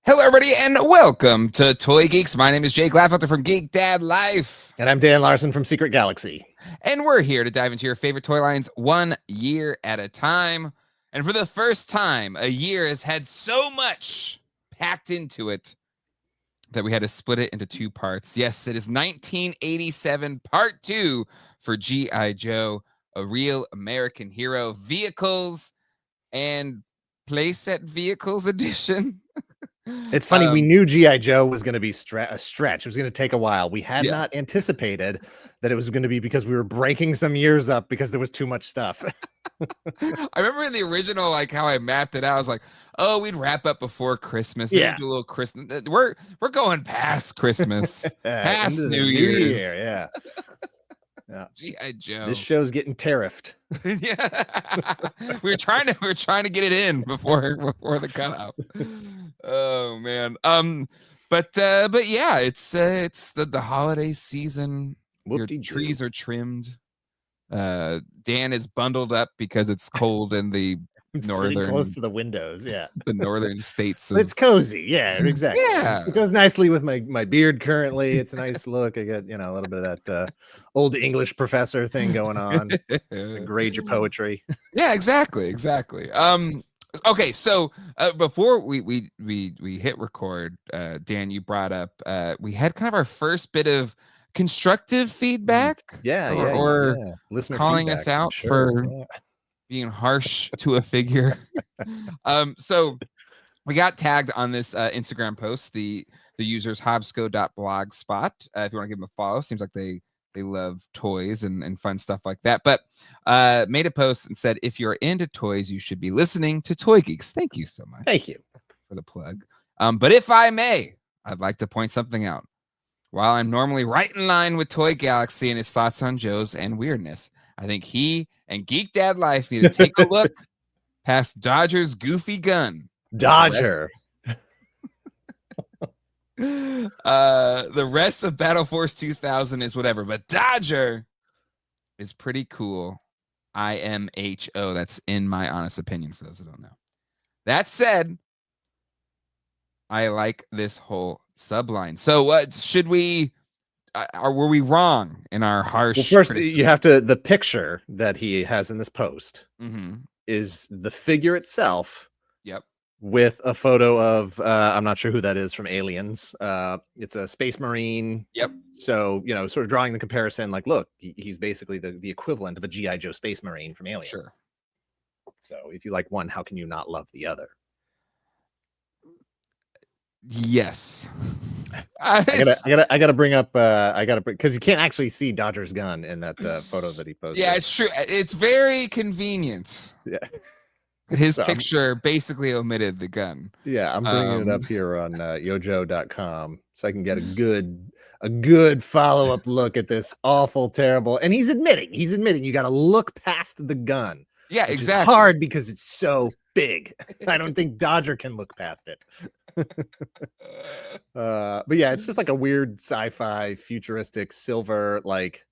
Hello, everybody, and welcome to Toy Geeks. My name is Jake Laffilter from Geek Dad Life. And I'm Dan Larson from Secret Galaxy. And we're here to dive into your favorite toy lines 1 year at a time. And for the first time, a year has had so much packed into it that we had to split it into 2 parts. Yes, it is 1987 Part 2 for G.I. Joe, a real American hero, vehicles and playset vehicles edition. It's funny, we knew G.I. Joe was going to be a stretch. It was going to take a while. We had not anticipated that it was going to be because we were breaking some years up because there was too much stuff. I remember in the original, like how I mapped it out, I was like, oh, we'd wrap up before Christmas. Maybe do a little Christmas. We're going past Christmas, past New Year's. Yeah. G.I. Joe. This show's getting tariffed. Yeah. we're trying to get it in before the cutoff. Oh man. But yeah, it's the holiday season. Your trees are trimmed. Dan is bundled up because it's cold in the northern, close to the windows. Yeah, the northern states. It's cozy. Yeah, exactly. Yeah, it goes nicely with my beard. Currently, it's a nice look. I got a little bit of that old English professor thing going on. Grade your poetry. Yeah, exactly. Okay, so before we hit record, Dan, you brought up we had kind of our first bit of constructive feedback. Or listener calling feedback, us out for being harsh to a figure. So we got tagged on this Instagram post, the users hobsco.blogspot. If you want to give them a follow, seems like they love toys and fun stuff like that. But made a post and said, if you're into toys, you should be listening to Toy Geeks. Thank you so much. Thank you for the plug. But if I may, I'd like to point something out. While I'm normally right in line with Toy Galaxy and his thoughts on Joe's and weirdness, I think he and Geek Dad Life need to take a look past Dodger's goofy gun. Dodger. The rest of Battle Force 2000 is whatever, but Dodger is pretty cool. IMHO. That's in my honest opinion for those who don't know. That said, I like this whole subline. So what should we were we wrong in our harsh? Well, first you have to, the picture that he has in this post is the figure itself. Yep. With a photo of I'm not sure who that is from Aliens. It's a Space Marine. Yep. So, sort of drawing the comparison, like, look, he's basically the equivalent of a G.I. Joe Space Marine from Aliens. Sure. So if you like one, how can you not love the other? Yes. I gotta bring up because you can't actually see Dodger's gun in that photo that he posted. Yeah, it's true. It's very convenient. Yeah. His picture basically omitted the gun. Yeah, I'm bringing it up here on yojo.com so I can get a good follow-up look at this awful, terrible. And he's admitting you got to look past the gun. Yeah, which exactly. is hard because it's so big. I don't think Dodger can look past it. But yeah, it's just like a weird sci-fi futuristic silver, like,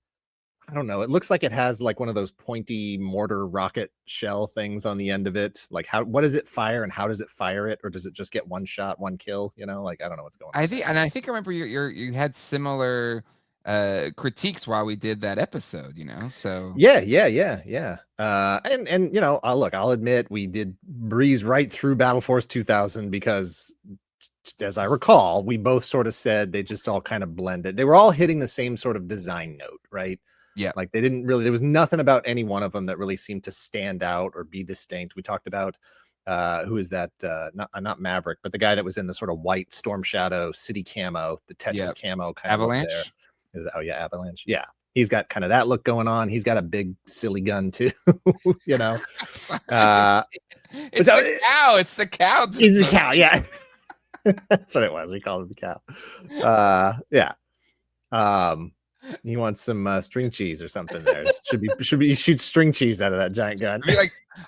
I don't know. It looks like it has like one of those pointy mortar rocket shell things on the end of it. Like, what does it fire and how does it fire it? Or does it just get one shot, one kill? Like, I don't know what's going on. I think I remember you had similar critiques while we did that episode, so yeah. And I'll admit we did breeze right through Battle Force 2000 because, as I recall, we both sort of said they just all kind of blended. They were all hitting the same sort of design note, right? Yeah. Like they didn't really, there was nothing about any one of them that really seemed to stand out or be distinct. We talked about who is that? Not Maverick, but the guy that was in the sort of white Storm Shadow city camo, the Tetris camo kind Avalanche. Of there. Avalanche. Yeah. He's got kind of that look going on. He's got a big silly gun too, It's the cow. It's the cow. He's the cow. Yeah. That's what it was. We called it the cow. Yeah. He wants some string cheese or something there. Should be shoot string cheese out of that giant gun.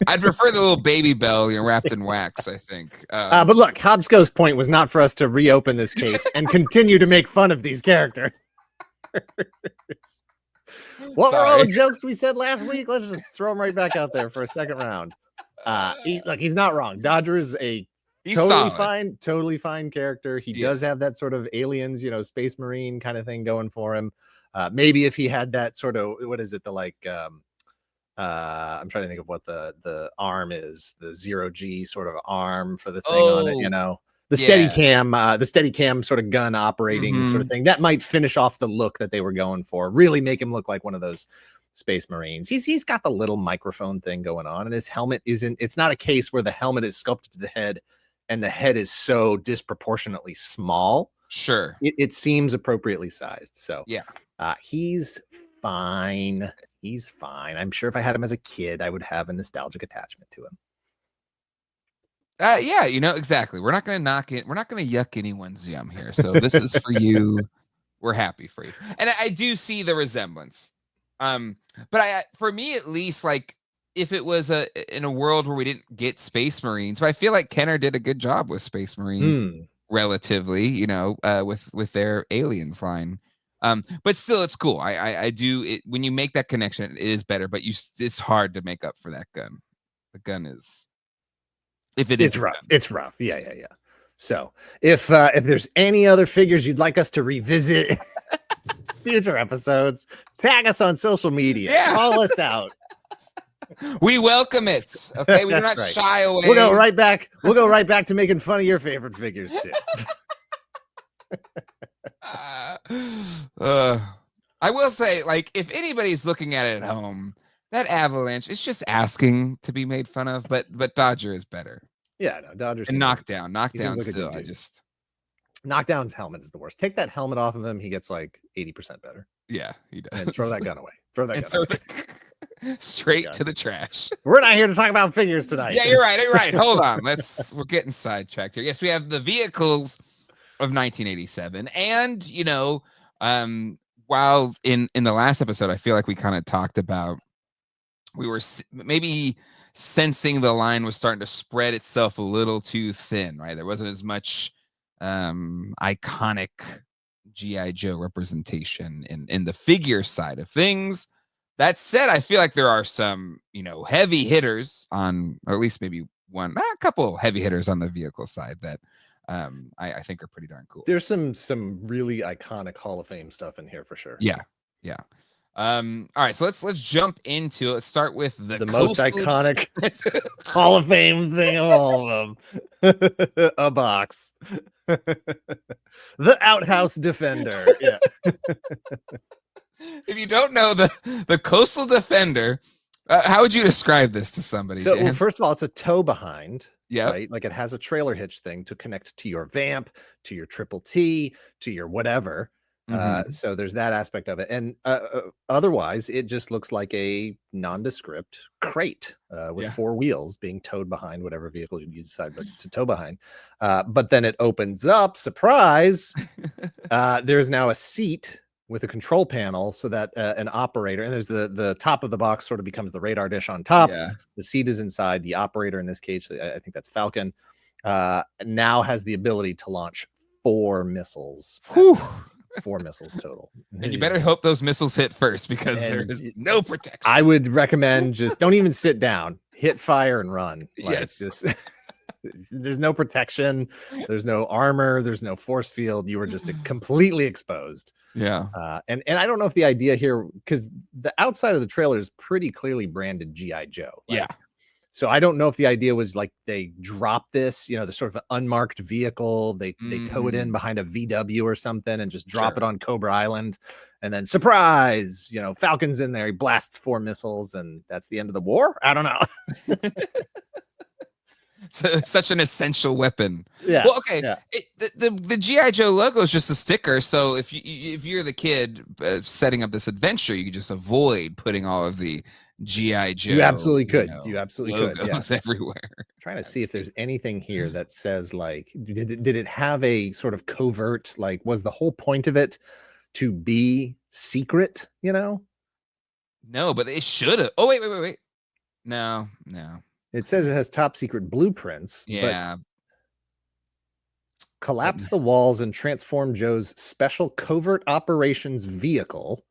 I'd prefer the little baby bell wrapped in wax, I think. But look, Hobsco's point was not for us to reopen this case and continue to make fun of these characters. What were all the jokes we said last week? Let's just throw them right back out there for a second round. Look, he's not wrong. Dodger is a He's totally solid. totally fine character. He does Yes. have that sort of aliens, Space Marine kind of thing going for him. Maybe if he had that sort of, what is it, the like I'm trying to think of what the arm is, the 0G sort of arm for the thing on it, Oh, the steady yeah. cam sort of gun operating sort of thing. That might finish off the look that they were going for. Really make him look like one of those Space Marines. He's got the little microphone thing going on, and his helmet it's not a case where the helmet is sculpted to the head and the head is so disproportionately small. Sure. It seems appropriately sized. So Yeah. he's fine. He's fine. I'm sure if I had him as a kid, I would have a nostalgic attachment to him. Yeah, exactly. We're not gonna knock it. We're not gonna yuck anyone's yum here. So this is for you. We're happy for you. And I do see the resemblance. But for me at least, like if it was in a world where we didn't get Space Marines, but I feel like Kenner did a good job with Space Marines relatively, with their aliens line. But still it's cool. I do it when you make that connection, it is better, but it's hard to make up for that gun. The gun is it's rough. It's rough. Yeah. So if there's any other figures you'd like us to revisit future episodes, tag us on social media. Yeah. Call us out. We welcome it. Okay, we do not shy away. We'll go right back. We'll go right back to making fun of your favorite figures too. I will say, like, if anybody's looking at it at home, that Avalanche is just asking to be made fun of, but Dodger is better. Yeah, no, Dodger's and Knockdown. Knockdown like still. Knockdown's helmet is the worst. Take that helmet off of him, he gets like 80% better. Yeah, he does. And throw that gun away. Throw that gun away. Straight to the trash. We're not here to talk about figures tonight. Yeah, you're right. You're right. Hold on. We're getting sidetracked here. Yes, we have the vehicles of 1987. And, while in the last episode, I feel like we kind of talked about, we were maybe sensing the line was starting to spread itself a little too thin, right? There wasn't as much iconic G.I. Joe representation in the figure side of things. That said, I feel like there are some, heavy hitters on, or at least maybe a couple heavy hitters on the vehicle side that I think are pretty darn cool. There's some really iconic Hall of Fame stuff in here for sure. Yeah. All right, so let's jump into it. Let's start with the most iconic Hall of Fame thing of all of them. A box. The Outhouse Defender. Yeah. If you don't know the Coastal Defender, how would you describe this to somebody? So, Dan? well, first of all, it's a tow behind. Yeah. Right. Like it has a trailer hitch thing to connect to your Vamp, to your Triple T, to your whatever. So there's that aspect of it. And otherwise, it just looks like a nondescript crate with four wheels being towed behind whatever vehicle you decide to tow behind. But then it opens up, surprise. There's now a seat with a control panel so that an operator, and there's the top of the box sort of becomes the radar dish on top. Yeah. The seat is inside. The operator in this case, I think that's Falcon, now has the ability to launch 4 missiles. 4 missiles total. And you better hope those missiles hit first because there is no protection. I would recommend just don't even sit down, hit fire and run. Like, yes. Just there's no protection, there's no armor, there's no force field. You were just completely exposed. Yeah. And I don't know if the idea here, because the outside of the trailer is pretty clearly branded G.I. Joe. Yeah. So I don't know if the idea was like they drop this, the sort of unmarked vehicle, they tow it in behind a VW or something and just drop it on Cobra Island, and then surprise, Falcon's in there, he blasts 4 missiles, and that's the end of the war. I don't know. Such an essential weapon. Yeah. Well, okay. Yeah. The G.I. Joe logo is just a sticker. So if you're the kid setting up this adventure, you could just avoid putting all of the G.I. Joe. You absolutely could. You absolutely could. Yes. Everywhere. I'm trying to see if there's anything here that says like, did it have a sort of covert, like was the whole point of it to be secret? No, but it should have. Oh wait. No. It says it has top secret blueprints. Yeah. But collapse the walls and transform Joe's special covert operations vehicle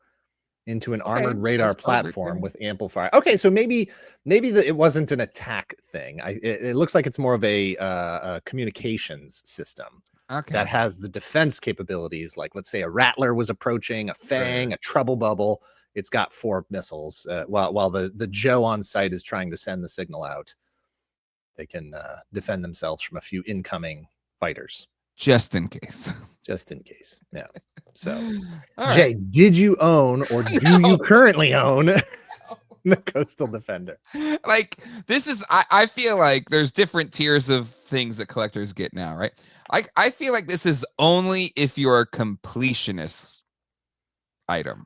into an Okay, armored so radar it's platform overkill. with ample fire. Okay, so maybe it wasn't an attack thing. It looks like it's more of a communications system that Okay. has the defense capabilities. Like, let's say a Rattler was approaching, a Fang, Sure. a Trouble Bubble. It's got 4 missiles. While the Joe on site is trying to send the signal out, they can defend themselves from a few incoming fighters. Just in case. Just in case. Yeah. So, All right. Jay, did you own or do you No. currently own the Coastal Defender? Like, this is, I feel like there's different tiers of things that collectors get now, right? I feel like this is only if you're a completionist item.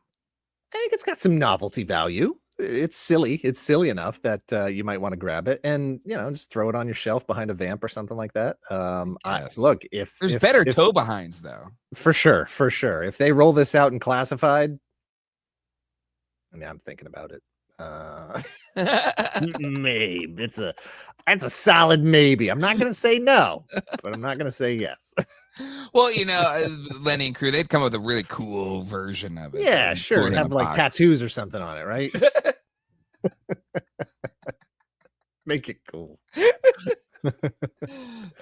I think it's got some novelty value. It's silly. It's silly enough that you might want to grab it and just throw it on your shelf behind a vamp or something like that. Yes. Look, if There's better toe behinds though. for sure. If they roll this out in classified, I mean, I'm thinking about it. Maybe it's a solid maybe. I'm not gonna say no, but I'm not gonna say yes. Well, Lenny and crew, they'd come up with a really cool version of it. Yeah, sure. Put it in a Have like box. tattoos or something on it, right? Make it cool.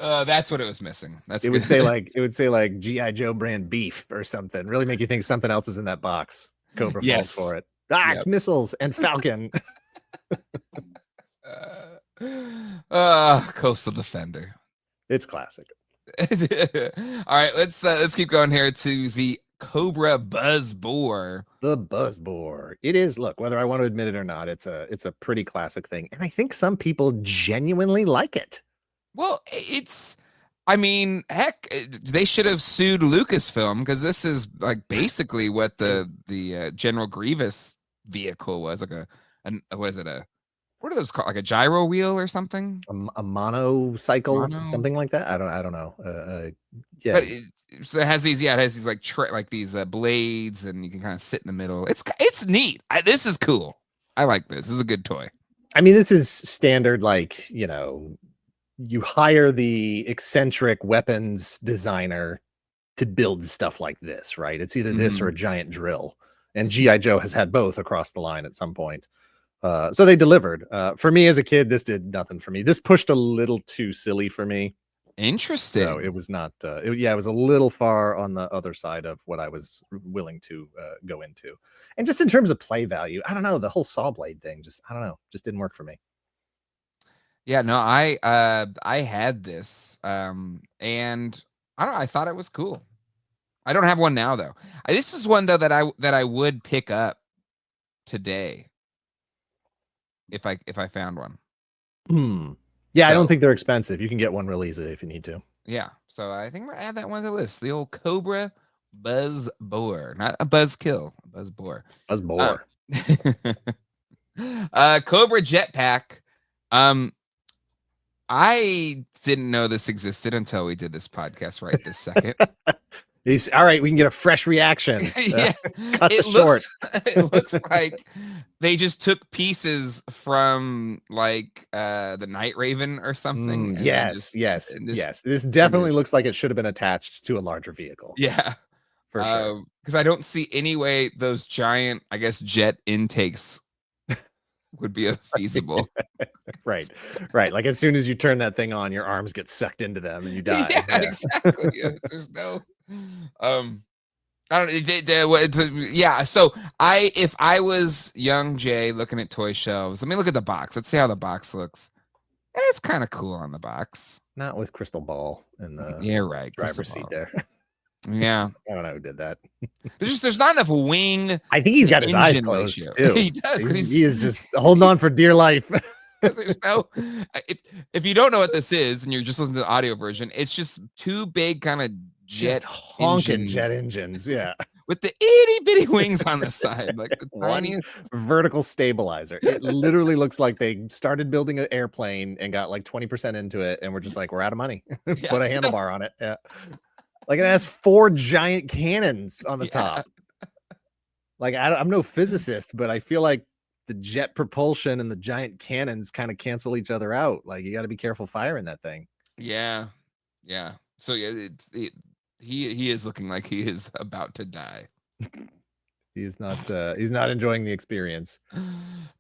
That's what it was missing. It would say like GI Joe brand beef or something. Really make you think something else is in that box. Cobra falls for it. It's missiles and Falcon. Coastal Defender. It's classic. All right, let's keep going here to the Cobra Boore. The Boore. It is. Look, whether I want to admit it or not, it's a pretty classic thing, and I think some people genuinely like it. Well, I mean, heck, they should have sued Lucasfilm because this is like basically what the General Grievous vehicle was, like what are those called, like a gyro wheel or something? A monocycle, something like that. I don't know. Yeah, but so it has these like these blades, and you can kind of sit in the middle. It's neat. This is cool. I like this. This is a good toy. I mean, this is standard. Like, you hire the eccentric weapons designer to build stuff like this, right? It's either this or a giant drill, and GI Joe has had both across the line at some point. So they delivered. For me as a kid, this did nothing for me. This pushed a little too silly for me. Interesting. So it was not. It was a little far on the other side of what I was willing to go into. And just in terms of play value, I don't know. The whole saw blade thing, just didn't work for me. Yeah, no, I had this, and I don't know, I thought it was cool. I don't have one now though. This is one though that I would pick up today if I found one. Yeah, I don't think they're expensive. You can get one real easily if you need to. Yeah, so I think I'm gonna add that one to the list. The old Cobra Boore, not a buzzkill, Boore. Boore. Cobra Jetpack. I didn't know this existed until we did this podcast right this second. All right, we can get a fresh reaction. Yeah, cut it short. It looks like they just took pieces from like the Night Raven or something. Yes. This definitely looks like it should have been attached to a larger vehicle. Yeah, for sure. Because I don't see any way those giant, I guess, jet intakes would be feasible. Right. Like as soon as you turn that thing on, your arms get sucked into them and you die. Yeah. Exactly. There's no, I don't. Yeah. So if I was young Jay looking at toy shelves, let me look at the box. Let's see how the box looks. It's kind of cool on the box. Not with Crystal Ball in the driver's seat there. Yeah, I don't know who did that. There's not enough wing. I think he's got his eyes closed too. He does. He is just holding on for dear life. There's no. If you don't know what this is and you're just listening to the audio version, it's just two big kind of jet honking jet engines. Yeah, with the itty bitty wings on the side, like the tiniest vertical stabilizer. It literally looks like they started building an airplane and got like 20% into it, and we're just like, we're out of money. Put a handlebar on it. Yeah. Like it has 4 giant cannons on the top. Like I'm no physicist, but I feel like the jet propulsion and the giant cannons kind of cancel each other out. Like you got to be careful firing that thing. Yeah. So yeah, he is looking like he is about to die. He's not enjoying the experience.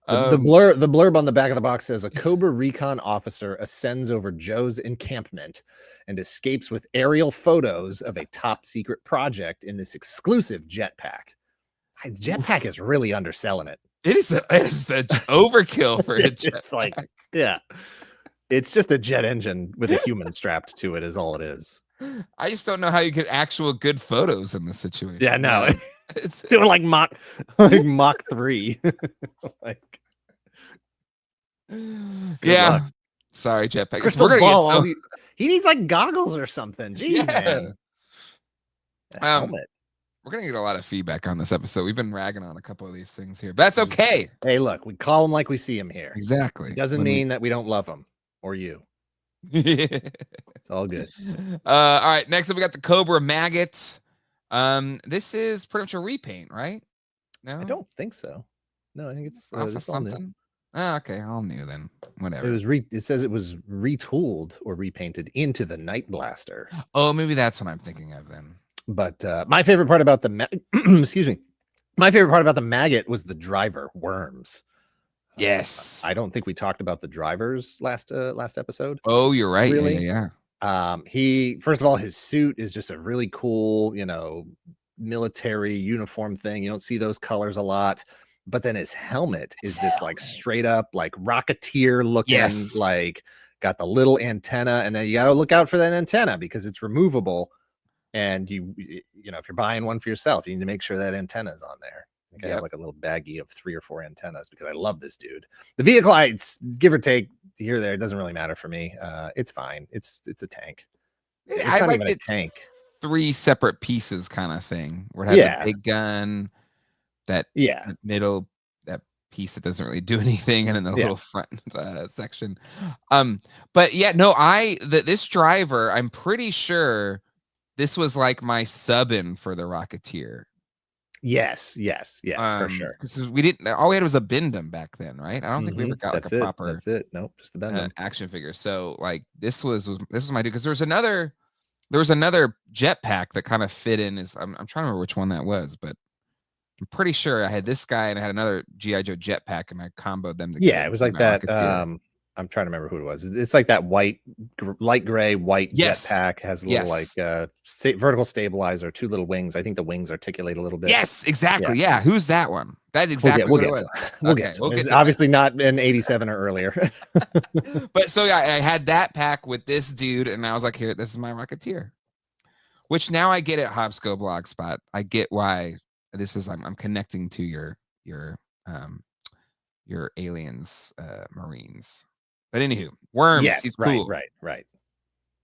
The Um, blurb on the back of the box says a Cobra recon officer ascends over Joe's encampment and escapes with aerial photos of a top secret project in this exclusive jetpack. Jetpack is really underselling it. it is a overkill for a It's like, jetpack. yeah, it's just a jet engine with a human strapped to it is all it is. I just don't know how you get actual good photos in this situation. Yeah, no, It's doing like Mach 3. Like, yeah. luck. Sorry, jetpack. Crystal We're gonna ball. get He needs like goggles or something. Jeez, man. Helmet. We're gonna get a lot of feedback on this episode. We've been ragging on a couple of these things here, but that's okay. Hey, look, we call him like we see him here. Exactly. Doesn't mean that we don't love him or you. It's all good. All right. Next up, we got the Cobra Maggot. This is pretty much a repaint, right? No, I don't think so. No, I think it's off of this all new. something. Oh, okay, all new then. Whatever. It says it was retooled or repainted into the Night Blaster. Oh, maybe that's what I'm thinking of then. But my favorite part about the excuse me, my favorite part about the Maggot was the driver, Worms. Yes. I don't think we talked about the drivers last episode. Oh, you're right. Really? Yeah. He, first of all, his suit is just a really cool, military uniform thing. You don't see those colors a lot. But then his helmet is this like straight up like Rocketeer looking, like got the little antenna, and then you got to look out for that antenna because it's removable. And you know, if you're buying one for yourself, you need to make sure that antenna is on there. I have like a little baggie of 3 or 4 antennas because I love this dude. The vehicle heights, give or take here or there, it doesn't really matter for me. It's fine. It's a tank. I like a tank. 3 separate pieces kind of thing. Where it has a big gun, that middle that piece that doesn't really do anything, and then the little front section. But yeah, no, this driver, I'm pretty sure this was like my sub-in for the Rocketeer. Yes, for sure. Because we didn't. All we had was a Bindum back then, right? I don't think we ever got like a proper. That's it. Nope, just the Bindum action figure. So like this was my dude, because there was another jetpack that kind of fit in. I'm trying to remember which one that was, but I'm pretty sure I had this guy and I had another G.I. Joe jetpack, and I comboed them together. Yeah, it was like that. I'm trying to remember who it was. It's like that light gray white jetpack, has a little like vertical stabilizer, 2 little wings. I think the wings articulate a little bit. Yes, exactly. Yeah, who's that one? That's exactly what it was. We'll get to it. It's obviously not an 87 or earlier. But so yeah, I had that pack with this dude, and I was like, here, this is my Rocketeer. Which now I get at Hobsco Blogspot. I get why this is. I'm connecting to your aliens, Marines. But anywho, Worms, he's cool. Right.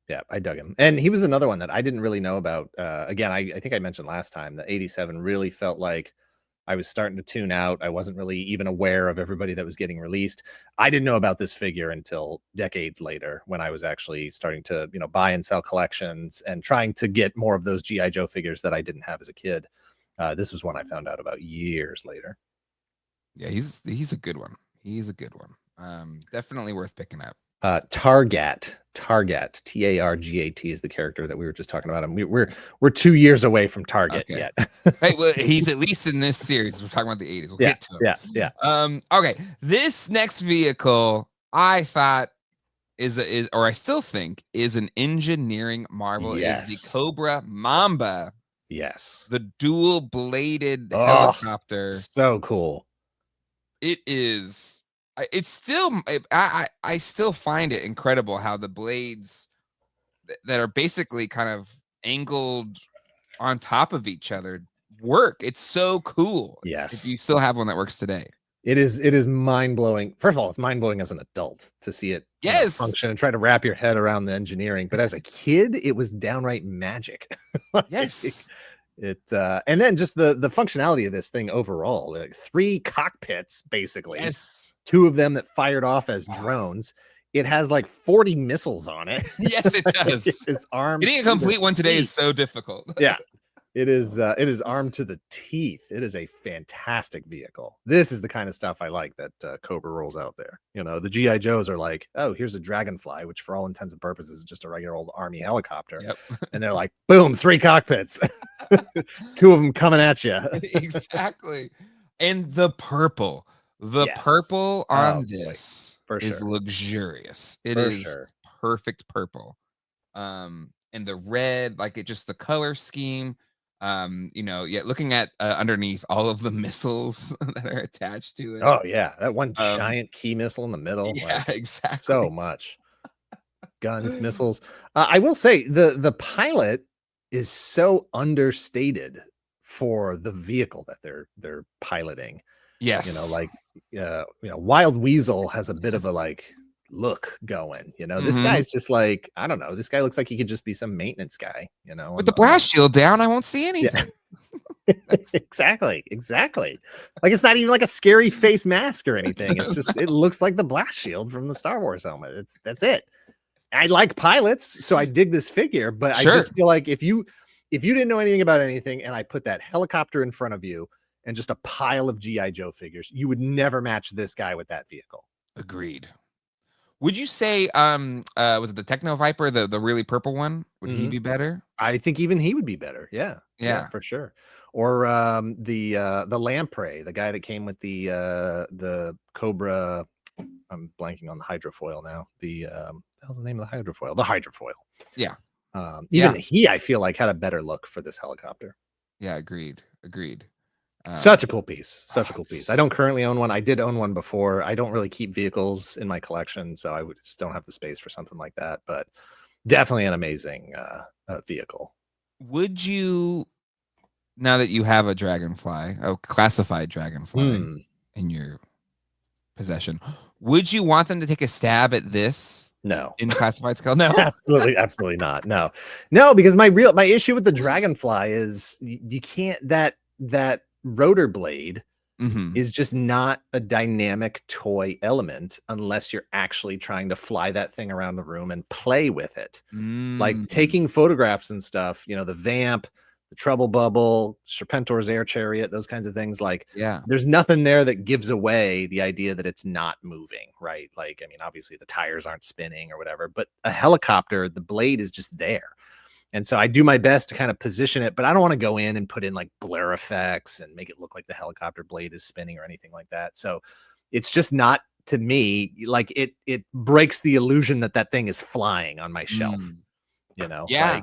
Yeah, I dug him. And he was another one that I didn't really know about. Again, I think I mentioned last time that 87 really felt like I was starting to tune out. I wasn't really even aware of everybody that was getting released. I didn't know about this figure until decades later, when I was actually starting to, buy and sell collections and trying to get more of those G.I. Joe figures that I didn't have as a kid. This was one I found out about years later. Yeah, he's a good one. He's a good one. Definitely worth picking up. Targat, Targat is the character that we were just talking about. And we're 2 years away from Target yet. Right, well, he's at least in this series. We're talking about the 80s. We'll get to him. Yeah. Okay, this next vehicle I thought or I still think is an engineering marvel. Yes. It is the Cobra Mamba. Yes. The dual-bladed helicopter. So cool. It is. It's still. I still find it incredible how the blades that are basically kind of angled on top of each other work. It's so cool. Yes. If you still have one that works today. It is mind-blowing. First of all, it's mind-blowing as an adult to see it function and try to wrap your head around the engineering. But as a kid, it was downright magic. Yes. And then just the functionality of this thing overall, like 3 cockpits, basically. Yes. 2 of them that fired off as drones. It has like 40 missiles on it. Yes, it does. His arm. Getting a complete one today is so difficult. Yeah. It is armed to the teeth. It is a fantastic vehicle. This is the kind of stuff I like that Cobra rolls out there. You know, the GI Joes are like, oh, here's a Dragonfly, which for all intents and purposes is just a regular old army helicopter. Yep. And they're like, boom, 3 cockpits, 2 of them coming at you. Exactly. And the purple Yes. purple on Oh, this for is sure. luxurious. It For is sure. perfect purple. And the red, like it just the color scheme. You know, yeah, looking at underneath all of the missiles that are attached to it. Oh yeah, that one Um, giant key missile in the middle, yeah, like exactly. so much. Guns, missiles. I will say the pilot is so understated for the vehicle that they're piloting. You know, Yes. like Wild Weasel has a bit of a like look going. You know, this Mhm. guy's just like, I don't know. This guy looks like he could just be some maintenance guy. You know, With the on the blast shield down, I won't see yeah. anything. Exactly. Like it's not even like a scary face mask or anything. It's just it looks like the blast shield from the Star Wars helmet. That's it. I like pilots, so I dig this figure, but I Sure. just feel like if you didn't know anything about anything and I put that helicopter in front of you and just a pile of GI Joe figures, you would never match this guy with that vehicle. Agreed. Would you say, was it the Techno Viper, the really purple one? Would he Mhm. be better? I think even he would be better. Yeah. Yeah, Yeah. for sure. Or the lamprey, the guy that came with the Cobra. I'm blanking on the hydrofoil now. The hell's the name of the hydrofoil? The hydrofoil. Yeah. Even Yeah. he, I feel like, had a better look for this helicopter. Yeah, agreed. Agreed. Such a cool piece. Such a cool piece. I It's don't currently own one. I did own one before. I don't really keep vehicles in my collection, so I just don't have the space for something like that. But definitely an amazing vehicle. would you now that you have a dragonfly, a classified dragonfly Hmm. in your possession, would you want them to take a stab at this No. in classified scale? No? Absolutely not. No, because my issue with the dragonfly is you can't that rotor blade Mhm. is just not a dynamic toy element unless you're actually trying to fly that thing around the room and play with it. Like Mm. taking photographs and stuff, the Vamp, the Trouble Bubble, Serpentor's Air Chariot, those kinds of things. Like Yeah. there's nothing there that gives away the idea that it's not moving, right? Like, I mean, obviously the tires aren't spinning or whatever, but a helicopter, the blade is just there. And so I do my best to kind of position it, but I don't want to go in and put in like blur effects and make it look like the helicopter blade is spinning or anything like that. So it's just not, to me, like it breaks the illusion that that thing is flying on my shelf. Mm. Like Yeah.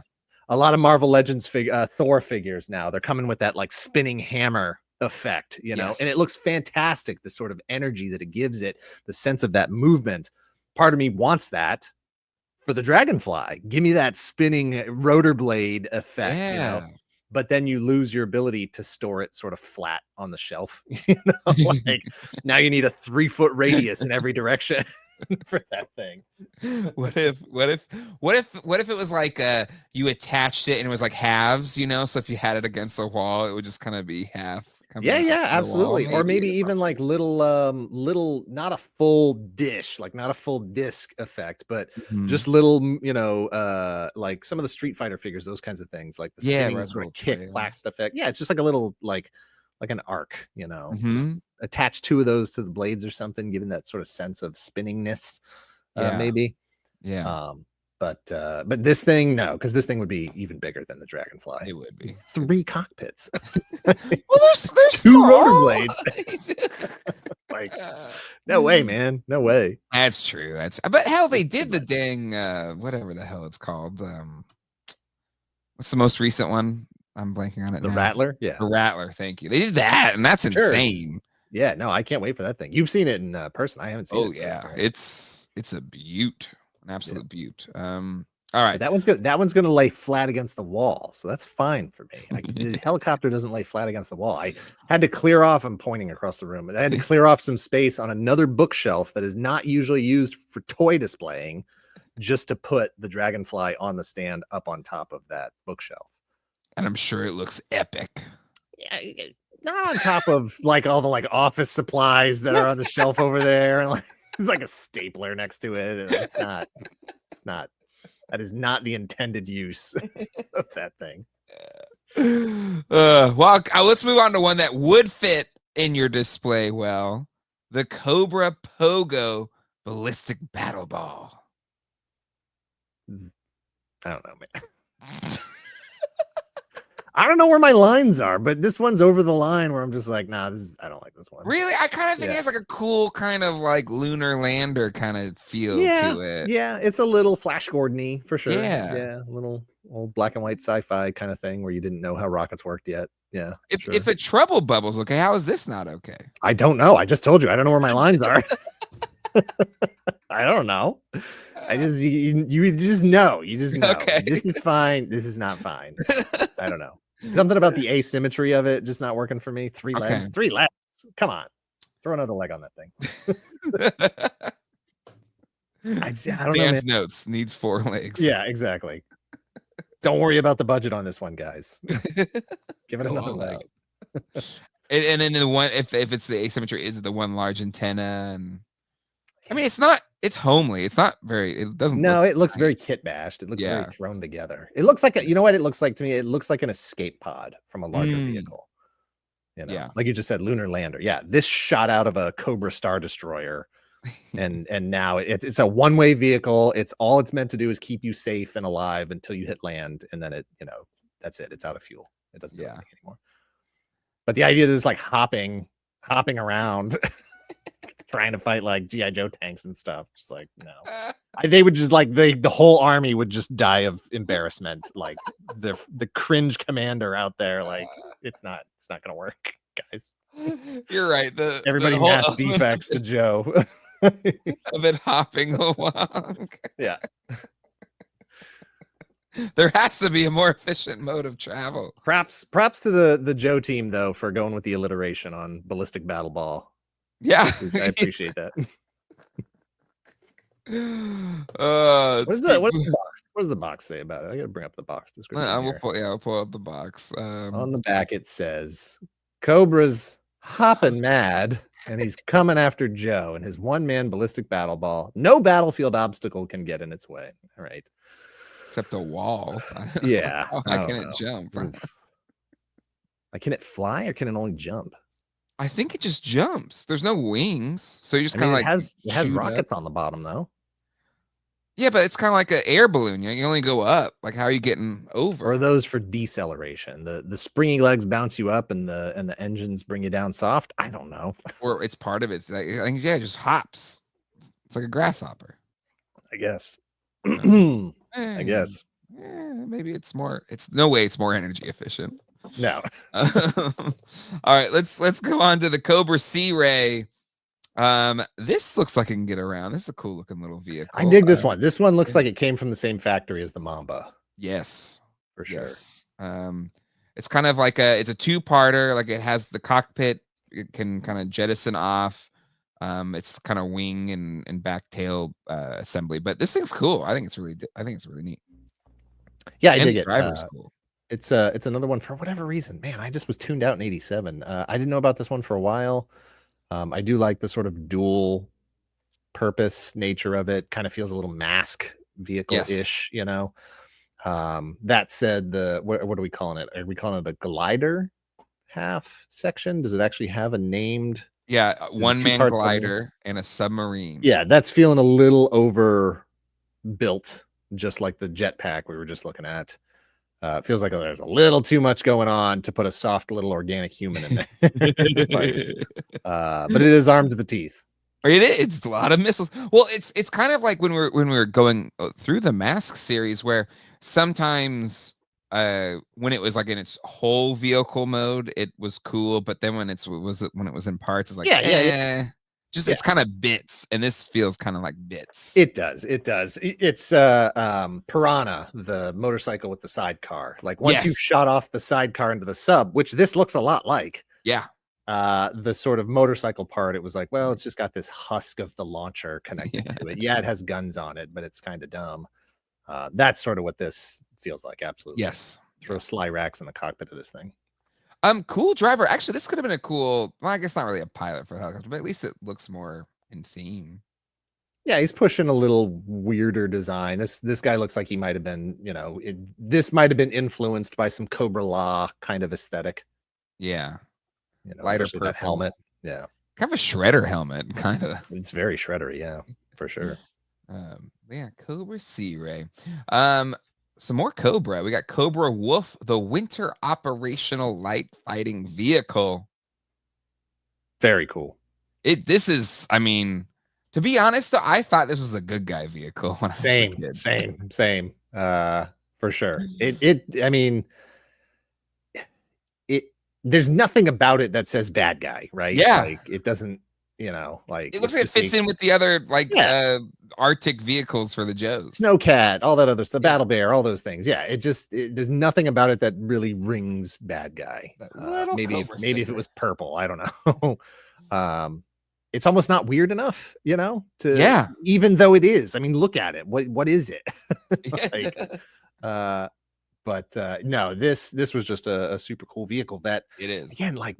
a lot of Marvel Legends Thor figures now, they're coming with that like spinning hammer effect, and Yes. it looks fantastic. The sort of energy that it gives it, the sense of that movement. Part of me wants that for the dragonfly. Give me that spinning rotor blade effect, Yeah. but then you lose your ability to store it sort of flat on the shelf. Like now you need a 3-foot radius in every direction for that thing. What if it was like you attached it and it was like halves, so if you had it against the wall, it would just kind of be half coming Yeah, out yeah, from the wall, absolutely. Or maybe, maybe or even something. like little, not a full dish, like not a full disc effect, but Mhm. just little, like some of the Street Fighter figures, those kinds of things, like the Yeah, spinning right, sort little of kick trail. blast effect. Yeah, it's just like a little, like an arc, just Mhm. attach 2 of those to the blades or something, giving that sort of sense of spinningness, Yeah, maybe. yeah, Um, but this thing, no, because this thing would be even bigger than the Dragonfly. it would be. 3 cockpits, Well, they're 2 rotor small. blades. Like, no way, man. No way. That's true, but hell, they That's too did the much. dang, whatever the hell it's called, what's the most recent one? I'm blanking on it The now. Rattler? Yeah, The Rattler, thank you. They did that, and that's sure. insane. Yeah, no, I can't wait for that thing. You've seen it in person. I haven't seen it Oh, in person yeah, yet. it's a beaut, an Yeah. absolute beaut. But Alright. that one's gonna lay flat against the wall, so that's fine for me. The helicopter doesn't lay flat against the wall. I had to clear off. I'm pointing across the room. I had to clear off some space on another bookshelf that is not usually used for toy displaying, just to put the Dragonfly on the stand up on top of that bookshelf. And I'm sure it looks epic. Yeah, not on top of like all the like office supplies that are on the shelf over there, and like it's like a stapler next to it. And it's not. That is not the intended use of that thing. Well, let's move on to one that would fit in your display well. The Cobra Pogo Ballistic Battle Ball. I don't know, man. I don't know where my lines are, but this one's over the line where I'm just like, nah, I don't like this one. Really? I kind of think it has like a cool kind of like Lunarlander kind of feel to it. Yeah, it's a little Flash Gordon-y for sure. Yeah. Yeah, a little old black and white sci-fi kind of thing where you didn't know how rockets worked yet. Yeah. If a trouble bubble's okay, how is this not okay? I don't know. I just told you I don't know where my lines are. I don't know. I just you just know. You just know. Okay. This is fine. This is not fine. I don't know. Something about the asymmetry of it just not working for me. Three legs. Come on. Throw another leg on that thing. I don't know. Fans notes needs 4 legs. Yeah, exactly. Don't worry about the budget on this one, guys. Give it another leg. And then the one, if it's the asymmetry, is it the one large antenna? And I mean, it's homely. It's not very, it doesn't. No, it looks very kit bashed. It looks very thrown together. It looks like you know what it looks like to me? It looks like an escape pod from a larger vehicle. You know, like you just said, Lunarlander. Yeah, this shot out of a Cobra Star Destroyer. and now it's a one-way vehicle. All it's meant to do is keep you safe and alive until you hit land, and then that's it. It's out of fuel. It doesn't do anything anymore. But the idea that it's like hopping around trying to fight like G.I. Joe tanks and stuff, just like no. They would just like the whole army would just die of embarrassment. Like the cringe commander out there, like it's not gonna work, guys. You're right. Everybody mass defects to Joe. Of it hopping along. Yeah. There has to be a more efficient mode of travel. Props to the Joe team though for going with the alliteration on ballistic battle ball. Yeah, I appreciate that. What does the box say about it? I gotta bring up the box description. We'll pull up the box. On the back it says Cobra's hopping mad and he's coming after Joe and his one-man ballistic battle ball. No battlefield obstacle can get in its way. All right. Except a wall. Yeah. How can it jump? Can it fly or can it only jump? I think it just jumps. There's no wings. So you just kind of like it has rockets on the bottom though. Yeah, but it's kind of like an air balloon. You only go up. Like, how are you getting over? Or are those for deceleration? The springy legs bounce you up, and the engines bring you down soft. I don't know. Or it's part of it. It's like, I think it just hops. It's like a grasshopper. I guess. I guess. Maybe it's more. It's no way. It's more energy efficient. No. All right. Let's go on to the Cobra Sea Ray. This looks like it can get around. This is a cool looking little vehicle. I dig this one. This one looks like it came from the same factory as the Mamba. Yes, for sure. Yes. It's kind of like it's a 2-parter. Like it has the cockpit. It can kind of jettison off. It's kind of wing and back tail assembly. But this thing's cool. I think it's really neat. Yeah, I dig it. Driver's cool. It's another one for whatever reason. Man, I just was tuned out in '87. I didn't know about this one for a while. I do like the sort of dual purpose nature of it. Kind of feels a little mask vehicle-ish, you know. That said, what are we calling it? Are we calling it a glider half section? Does it actually have a named? Yeah, one-man glider and a submarine. Yeah, that's feeling a little overbuilt, just like the jetpack we were just looking at. It feels like there's a little too much going on to put a soft little organic human in there. But it is armed to the teeth. It's a lot of missiles. Well, it's kind of like when we're going through the Mask series, where sometimes when it was like in its whole vehicle mode, it was cool, but then when it was in parts, it's like it's kind of bits, and this feels kind of like bits. It does. It's Piranha, the motorcycle with the sidecar. Like once you've shot off the sidecar into the sub, which this looks a lot like. Yeah. The sort of motorcycle part, it was like, well, it's just got this husk of the launcher connected to it. Yeah, it has guns on it, but it's kind of dumb. That's sort of what this feels like. Absolutely. Yes. Throw sly racks in the cockpit of this thing. Cool driver. Actually, this could have been a cool. Well, I guess not really a pilot for the helicopter, but at least it looks more in theme. Yeah, he's pushing a little weirder design. This guy looks like he might have been, this might have been influenced by some Cobra Law kind of aesthetic. Yeah. Lighter Especially that purple. helmet. Yeah. Kind of a shredder helmet, kind of. It's very shreddery, yeah, for sure. Yeah, Cobra Sea Ray. Some more Cobra. We got Cobra Wolf, the winter operational light fighting vehicle. Very cool. This is, I mean, to be honest though, I thought this was a good guy vehicle when I was a kid. Same. For sure. I mean, there's nothing about it that says bad guy, right? Yeah. Like it doesn't, like It looks like it fits in with the other Arctic vehicles for the Joes. Snowcat, all that other stuff, Battle Bear, all those things. Yeah, there's nothing about it that really rings bad guy. Maybe if it was purple, I don't know. It's almost not weird enough, even though it is. I mean, look at it. What is it? But no, this was just a super cool vehicle that it is. Again, like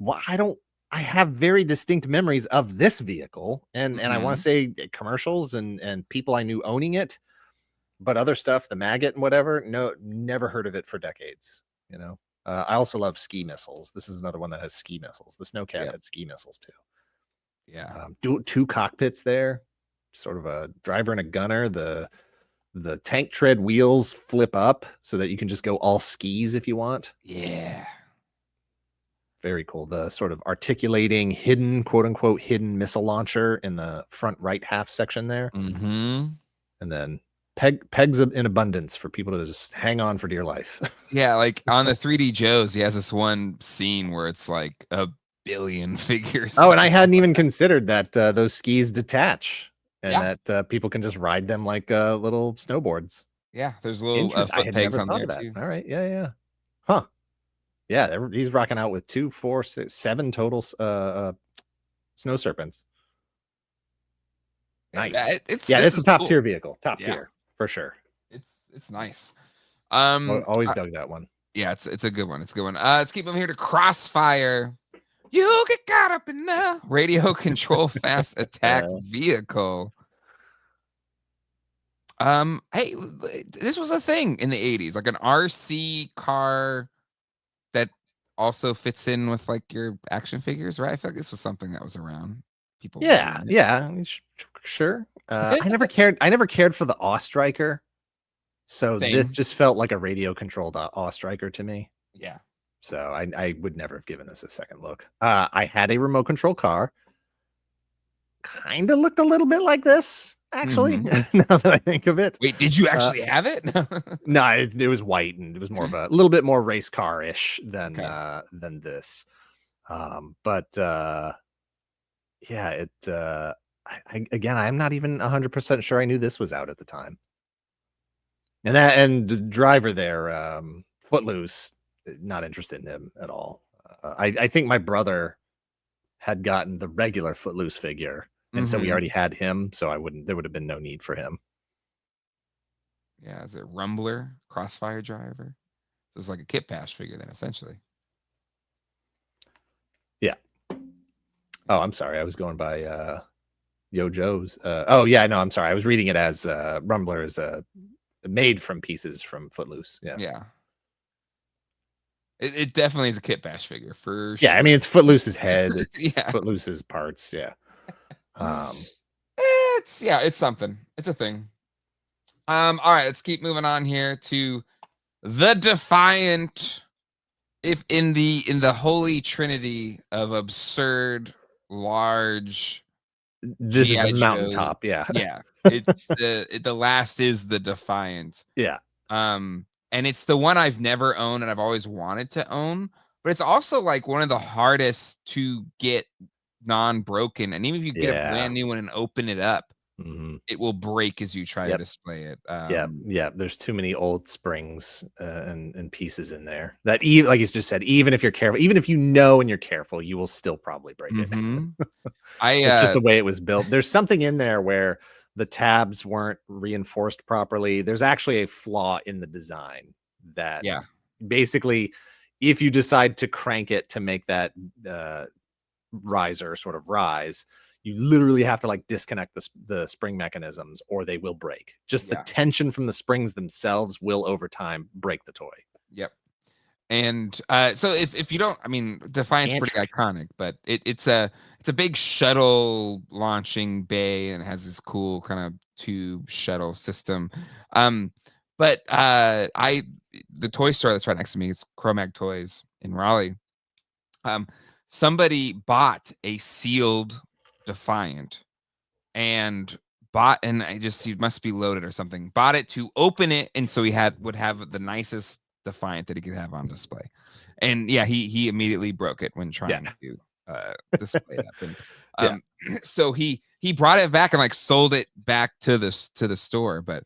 I have very distinct memories of this vehicle, and I want to say commercials and people I knew owning it, but other stuff, the Maggot and whatever, no, never heard of it for decades. I also love ski missiles. This is another one that has ski missiles. The Snowcat had ski missiles too. Yeah, two cockpits there, sort of a driver and a gunner. The tank tread wheels flip up so that you can just go all skis if you want. Yeah. Very cool. The sort of articulating hidden, quote unquote, hidden missile launcher in the front right half section there. Mm-hmm. And then pegs in abundance for people to just hang on for dear life. Yeah, like on the 3D Joes, he has this one scene where it's like a billion figures. Oh, and I hadn't even considered that those skis detach and that people can just ride them like little snowboards. Yeah, there's little foot pegs on there too. All right, yeah. Huh. Yeah, he's rocking out with 2, 4, 6, 7 total snow serpents. Nice. It's a top tier vehicle. Top tier for sure. It's nice. Always dug that one. Yeah, it's a good one. It's a good one. Let's keep moving here to Crossfire. You get caught up in the radio control fast attack vehicle. Hey, this was a thing in the 80s, like an RC car that also fits in with like your action figures, right? I feel like this was something that was around. People. Yeah, sure. I never cared for the Awe Striker, so this just felt like a radio controlled Awe Striker to me. Yeah. So I would never have given this a second look. I had a remote control car. Kind of looked a little bit like this, actually, now that I think of it. Wait, did you actually have it? No, it was white, and it was more of a little bit more race car-ish than this. But yeah, again, I'm not even 100% sure I knew this was out at the time. And the driver there, Footloose, not interested in him at all. I think my brother had gotten the regular Footloose figure, and so we already had him, so there would have been no need for him. Yeah, is it Rumbler, Crossfire driver? So it's like a Kit Bash figure then, essentially. Yeah. Oh, I'm sorry. I was going by Yo Joe's. Oh, yeah, no, I'm sorry. I was reading it as Rumbler is made from pieces from Footloose. Yeah. Yeah. It definitely is a Kit Bash figure for sure. Yeah, I mean, it's Footloose's head. It's Footloose's parts. Yeah. It's something. It's a thing. All right, let's keep moving on here to the Defiant. If in the holy trinity of absurd, large, this is a mountaintop. Yeah. It's the last is the Defiant. Yeah. And it's the one I've never owned and I've always wanted to own, but it's also like one of the hardest to get non-broken. And even if you get a brand new one and open it up, it will break as you try to display it. Yeah. There's too many old springs and pieces in there that, even like you just said, even if you're careful, even if you know and you're careful, you will still probably break it. It's just the way it was built. There's something in there where the tabs weren't reinforced properly. There's actually a flaw in the design that basically, if you decide to crank it to make that riser sort of rise, You literally have to like disconnect the spring mechanisms or they will break. Just the tension from the springs themselves will over time break the toy. Yep. And so if you don't, I mean, Defiant's pretty iconic, but it's a big shuttle launching bay and it has this cool kind of tube shuttle system. But the toy store that's right next to me is Cobra Maggot Toys in Raleigh. Somebody bought a sealed Defiant and you must be loaded or something. Bought it to open it, and so he would have the nicest Defiant that he could have on display. And yeah, he immediately broke it when trying to display it up. And so he brought it back and like sold it back to the store. But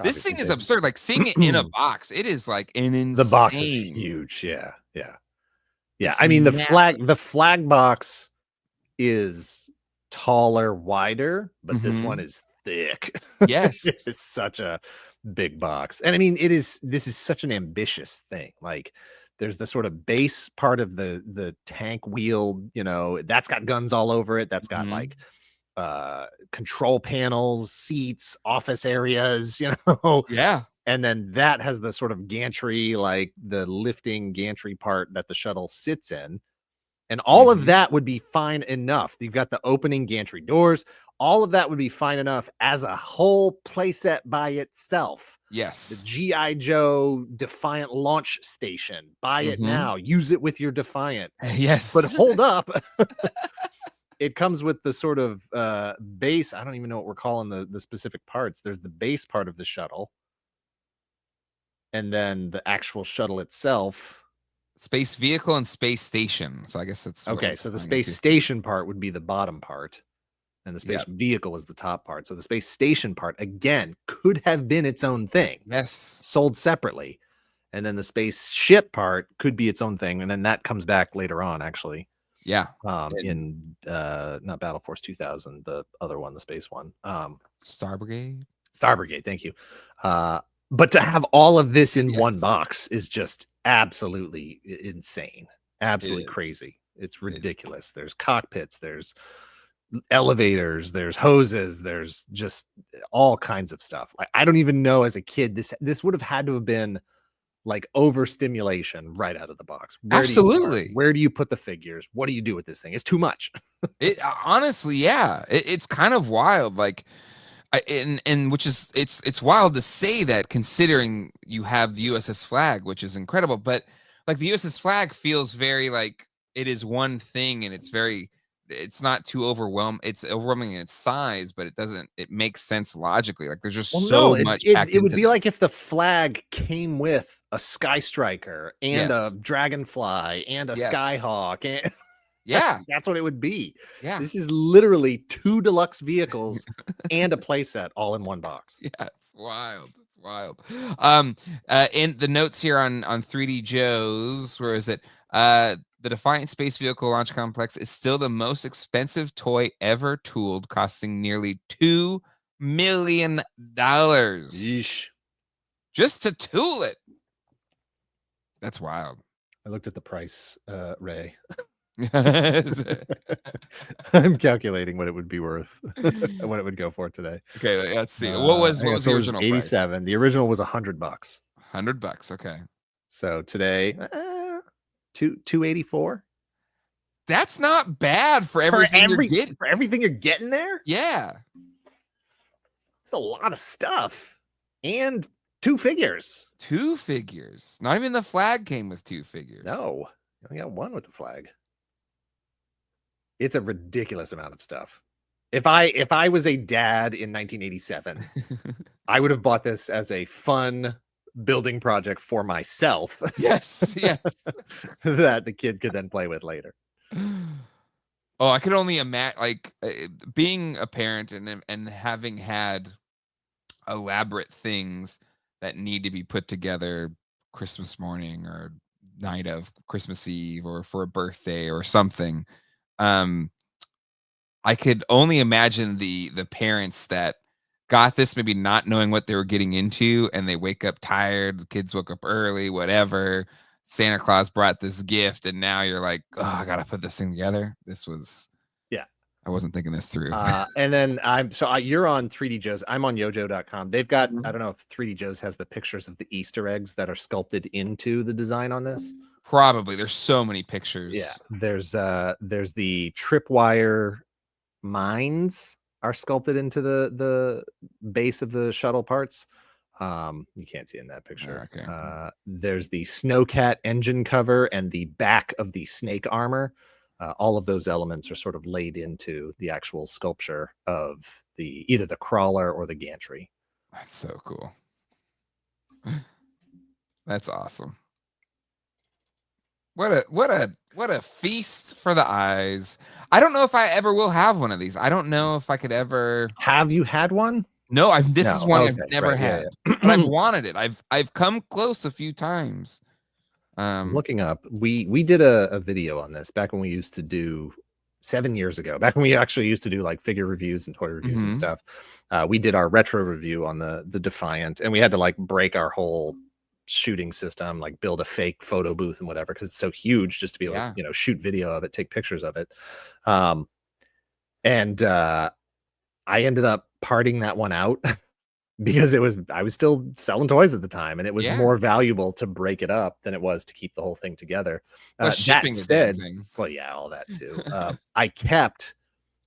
this thing is absurd. Like seeing it in a box, it is like an insane. The box is huge. Yeah. I mean, the flag box is taller, wider, but this one is thick. Yes. It's such a big box. And I mean, this is such an ambitious thing. Like there's the sort of base part of the tank wheel, that's got guns all over it. That's got like control panels, seats, office areas, Yeah. And then that has the sort of gantry, like the lifting gantry part that the shuttle sits in. And all of that would be fine enough. You've got the opening gantry doors. All of that would be fine enough as a whole playset by itself. Yes. The G.I. Joe Defiant launch station. Buy it now. Use it with your Defiant. Yes. But hold up. It comes with the sort of base. I don't even know what we're calling the specific parts. There's the base part of the shuttle. And then the actual shuttle itself. Space vehicle and space station. So I guess that's okay. So the space station part would be the bottom part, and the space vehicle is the top part. So the space station part again could have been its own thing. Yes, sold separately, and then the spaceship part could be its own thing, and then that comes back later on. Actually, yeah. In not Battle Force 2000, the other one, the space one. Star Brigade. Thank you. But to have all of this in one box is just absolutely insane, absolutely crazy. It's ridiculous. There's cockpits, there's elevators, there's hoses, there's just all kinds of stuff. I don't even know as a kid, this would have had to have been like overstimulation right out of the box. Absolutely. Where do you put the figures? What do you do with this thing? It's too much. It honestly, yeah, it's kind of wild. Like, and which is it's wild to say that considering you have the USS Flag, which is incredible, but like the USS Flag feels very like it is one thing, and it's not too overwhelming. It's overwhelming in its size, but it makes sense logically. Like there's just much. It would be like if the Flag came with a Sky Striker and a Dragonfly and a Skyhawk and yeah, that's what it would be. Yeah, this is literally 2 deluxe vehicles and a playset all in one box. Yeah, it's wild. It's wild. In the notes here on 3D Joe's, where is it? The Defiant Space Vehicle Launch Complex is still the most expensive toy ever tooled, costing nearly $2 million. Yeesh. Just to tool it. That's wild. I looked at the price, Ray. I'm calculating what it would be worth, what it would go for today. Okay, let's see. What was the original 87 price? The original was $100. $100. Okay. So today, 284. That's not bad for everything you're getting. For everything you're getting there. Yeah, it's a lot of stuff, and 2 figures. 2 figures. Not even the Flag came with 2 figures. No, I only got 1 with the Flag. It's a ridiculous amount of stuff. If I was a dad in 1987, I would have bought this as a fun building project for myself. Yes. That the kid could then play with later. Oh, I could only imagine, like being a parent and having had elaborate things that need to be put together Christmas morning or night of Christmas Eve or for a birthday or something. I could only imagine the parents that got this maybe not knowing what they were getting into, and they wake up tired, the kids woke up early, whatever. Santa Claus brought this gift, and now you're like, oh, I gotta put this thing together. This was I wasn't thinking this through. And then you're on 3D Joe's. I'm on yojo.com. They've got, Mhm. I don't know if 3D Joe's has the pictures of the Easter eggs that are sculpted into the design on this. Probably. There's so many pictures. Yeah. There's the tripwire mines are sculpted into the base of the shuttle parts. You can't see in that picture. Okay. There's the Snowcat engine cover and the back of the snake armor. All of those elements are sort of laid into the actual sculpture of either the crawler or the gantry. That's so cool. That's awesome. What a feast for the eyes. I don't know if I ever will have one of these. I don't know if I could ever. Have you had one? No, this is one I've never right, had. Yeah. But I've wanted it. I've come close a few times. Looking up, we did a video on this back when we used to do 7 years ago, back when we actually used to do like figure reviews and toy reviews and stuff. We did our retro review on the Defiant, and we had to like break our whole shooting system, like build a fake photo booth and whatever, because it's so huge just to be able to, shoot video of it, take pictures of it. And I ended up parting that one out because I was still selling toys at the time, and it was more valuable to break it up than it was to keep the whole thing together. That said, well, yeah, all that too. I kept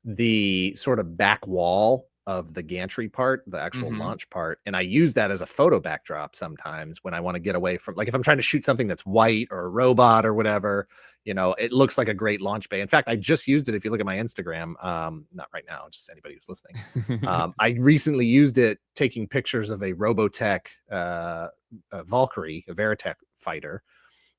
the sort of back wall of the gantry part, the actual launch part, and I use that as a photo backdrop sometimes when I want to get away from, like, if I'm trying to shoot something that's white or a robot or whatever, it looks like a great launch bay. In fact, I just used it. If you look at my Instagram, not right now, just anybody who's listening. I recently used it taking pictures of a Robotech a Valkyrie, a Veritech fighter,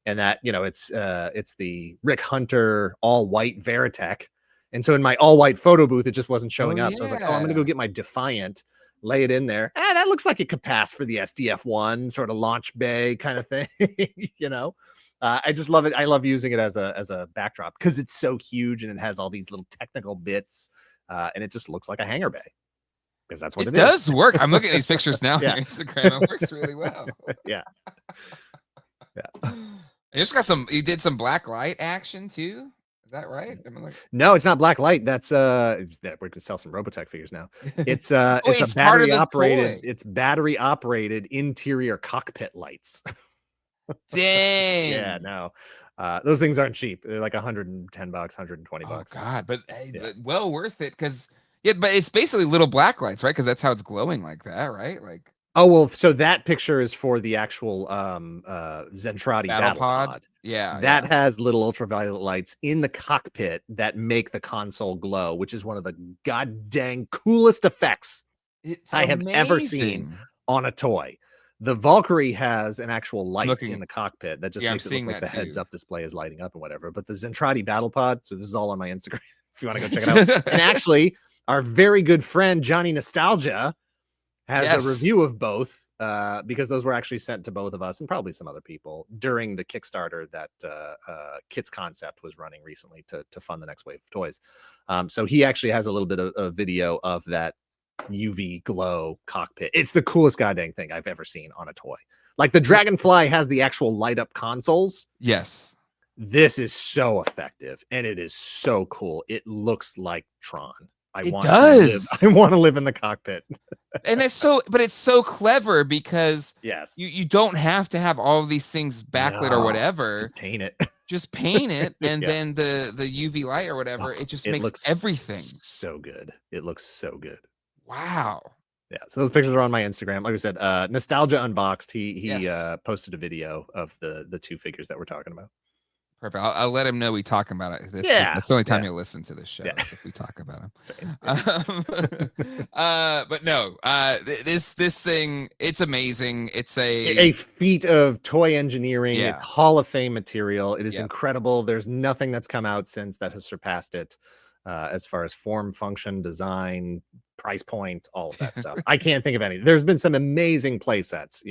and that it's the Rick Hunter all white Veritech. And so in my all white photo booth, it just wasn't showing up. So I was like, I'm going to go get my Defiant, lay it in there. That looks like it could pass for the SDF-1 sort of launch bay kind of thing. I just love it. I love using it as a backdrop because it's so huge and it has all these little technical bits, and it just looks like a hangar bay because that's what it is. It does work. I'm looking at these pictures now on Instagram. It works really well. Yeah. You did some black light action too. Is that right? No, it's not black light. That's we could sell some Robotech figures now. It's it's a battery operated. It's battery operated interior cockpit lights. Dang. Yeah, no. Those things aren't cheap. They're like $110, $120. Oh God, but well worth it because but it's basically little black lights, right? Because that's how it's glowing like that, right? Like. Oh, well, so that picture is for the actual Zentradi battle pod. Yeah. That has little ultraviolet lights in the cockpit that make the console glow, which is one of the goddamn coolest effects I have ever seen on a toy. The Valkyrie has an actual light in the cockpit that just makes it look like the heads-up display is lighting up and whatever. But the Zentradi battle pod, so this is all on my Instagram if you want to go check it out. And actually, our very good friend Johnny Nostalgia has a review of both because those were actually sent to both of us and probably some other people during the Kickstarter that Kit's Concept was running recently to fund the next wave of toys. So he actually has a little bit of a video of that UV glow cockpit. It's the coolest goddamn thing I've ever seen on a toy. Like the Dragonfly has the actual light up consoles. Yes. This is so effective and it is so cool. It looks like Tron. I want to live in the cockpit. And it's so clever because you don't have to have all of these things backlit or whatever. Just paint it. Just paint it, and then the UV light or whatever, it just makes everything so good. It looks so good. Wow. Yeah. So those pictures are on my Instagram. Like I said, Nostalgia Unboxed. He posted a video of the two figures that we're talking about. Perfect. I'll let him know we talk about it. That's the only time he'll listen to this show if we talk about him. But no, this thing, it's amazing. It's a feat of toy engineering. It's Hall of Fame material. It is incredible. There's nothing that's come out since that has surpassed it as far as form, function, design, price point, all of that stuff. I can't think of any. There's been some amazing play sets,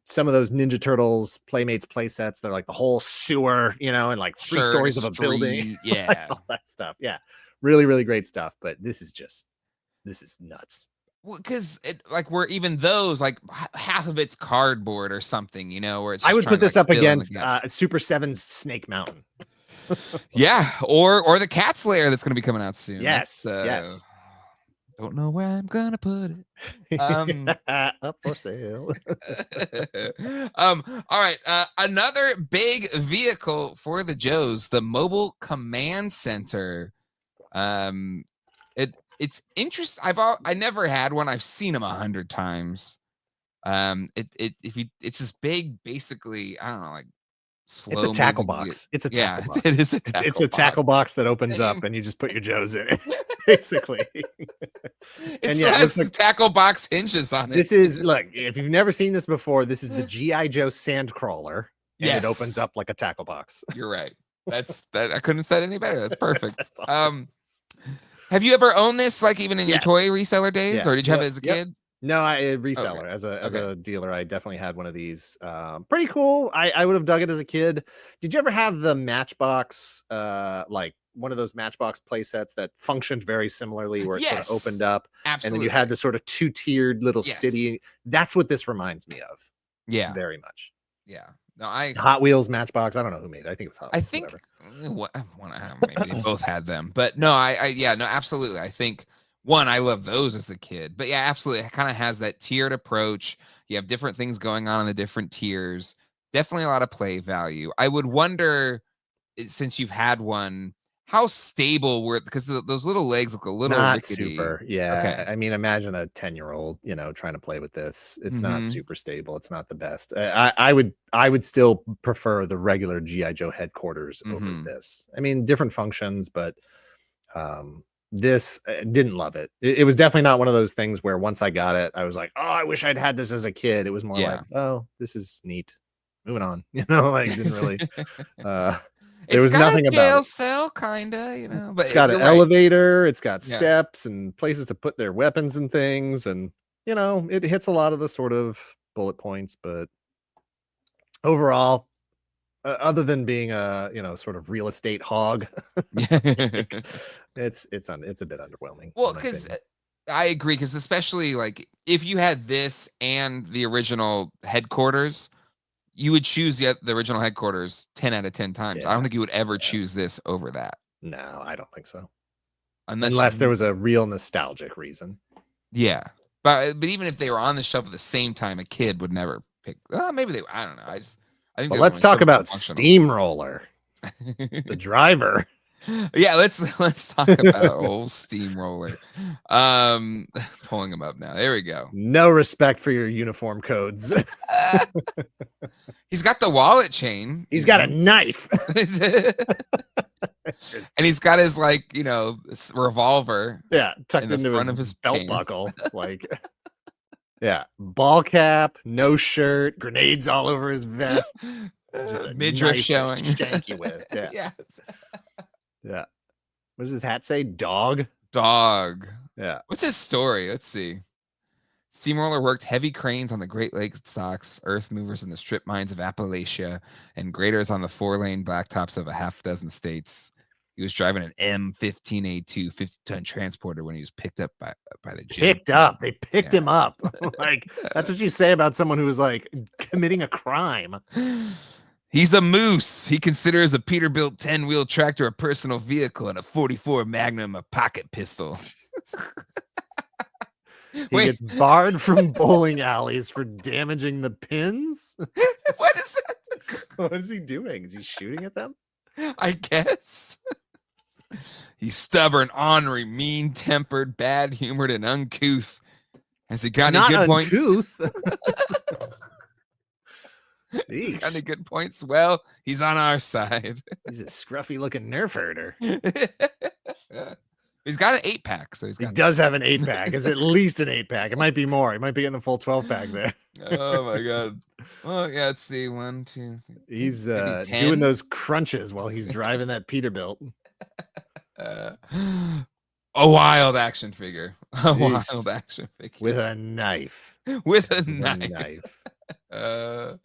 some of those Ninja Turtles Playmates play sets. They're like the whole sewer, and like three stories of a building. Yeah. All that stuff. Yeah. Really, really great stuff. But this is nuts. Well, because we're even those, like half of it's cardboard or something, where it's. I would put this up against Super 7's Snake Mountain. Yeah, or the Cat Slayer that's going to be coming out soon. Yes, yes. Don't know where I'm gonna put it. Up for sale. All right. Another big vehicle for the Joes, the Mobile Command Center. It's interesting. I never had one. I've seen them 100 times. It's this big, basically, I don't know, like It's a slow tackle moving. box. It's a Yeah, tackle box. it is a It's a tackle box that opens up and you just put your Joes in it, basically. And yeah, it looks like tackle box hinges on it. This is, look, if you've never seen this before, this is the G.I. Joe Sandcrawler. And it opens up like a tackle box. You're right. That I couldn't have said any better. That's perfect. That's awesome. Have you ever owned this, like even in your toy reseller days, or did you have it as a kid? No, I reseller. As a dealer, I definitely had one of these. Pretty cool. I would have dug it as a kid. Did you ever have the Matchbox, like one of those Matchbox play sets that functioned very similarly, where it sort of opened up, and then you had the sort of two-tiered little city? That's what this reminds me of. Yeah, very much. Yeah. No, Hot Wheels Matchbox. I don't know who made it. I think it was Hot Wheels. I think maybe they both had them, but no, no, absolutely. I think I love those as a kid, but yeah, absolutely. It kind of has that tiered approach. You have different things going on in the different tiers. Definitely a lot of play value. I would wonder, since you've had one, how stable were, because those little legs look a little not rickety. Super. Yeah. Okay. I mean, imagine a 10-year-old, trying to play with this. It's not super stable. It's not the best. I would still prefer the regular G.I. Joe headquarters over this. I mean, different functions, but this didn't love it. It was definitely not one of those things where once I got it, I was like, oh, I wish I'd had this as a kid. It was more like, oh, this is neat. Moving on. Like didn't really there was nothing about it. Jail cell, kinda, but it's got an elevator, it's got steps and places to put their weapons and things, and it hits a lot of the sort of bullet points, but overall, other than being a sort of real estate hog, it's a bit underwhelming. Well, because I agree, because especially like if you had this and the original headquarters, you would choose the original headquarters 10 out of 10 times. Yeah. I don't think you would ever choose this over that. No, I don't think so. Unless there was a real nostalgic reason. Yeah. But even if they were on the shelf at the same time, a kid would never pick. Maybe they, I don't know. I think. But let's talk about Steamroller, the driver. Yeah, let's talk about old Steamroller. Pulling him up now. There we go. No respect for your uniform codes. He's got the wallet chain. He's got a knife. And he's got his revolver. Yeah, tucked into front of his belt buckle. Ball cap, no shirt, grenades all over his vest. Just a midriff showing. Shanky with. Yeah. Yes. Yeah. What does his hat say? Dog? Dog. Yeah. What's his story? Let's see. Steamroller worked heavy cranes on the Great Lakes stocks, earth movers in the strip mines of Appalachia, and graders on the 4-lane blacktops of a half dozen states. He was driving an M15A2 50-ton transporter when he was picked up by the gym. Picked up. They picked him up. Like, that's what you say about someone who was like committing a crime. He's a moose. He considers a Peterbilt 10-wheel tractor a personal vehicle and a 44 Magnum a pocket pistol. He gets barred from bowling alleys for damaging the pins. What is that? What is he doing? Is he shooting at them? I guess. He's stubborn, ornery, mean-tempered, bad-humored, and uncouth. Has he got any good points? Got any good points? Well, he's on our side. He's a scruffy looking nerf herder. He's got an 8-pack, so he does have an 8-pack. It's at least an 8-pack. It might be more. He might be getting the full 12-pack there. Oh my god. Well, yeah, let's see. 1, 2, 3. He's doing those crunches while he's driving that Peterbilt. A wild action figure. Wild action figure. With a knife. With a knife. All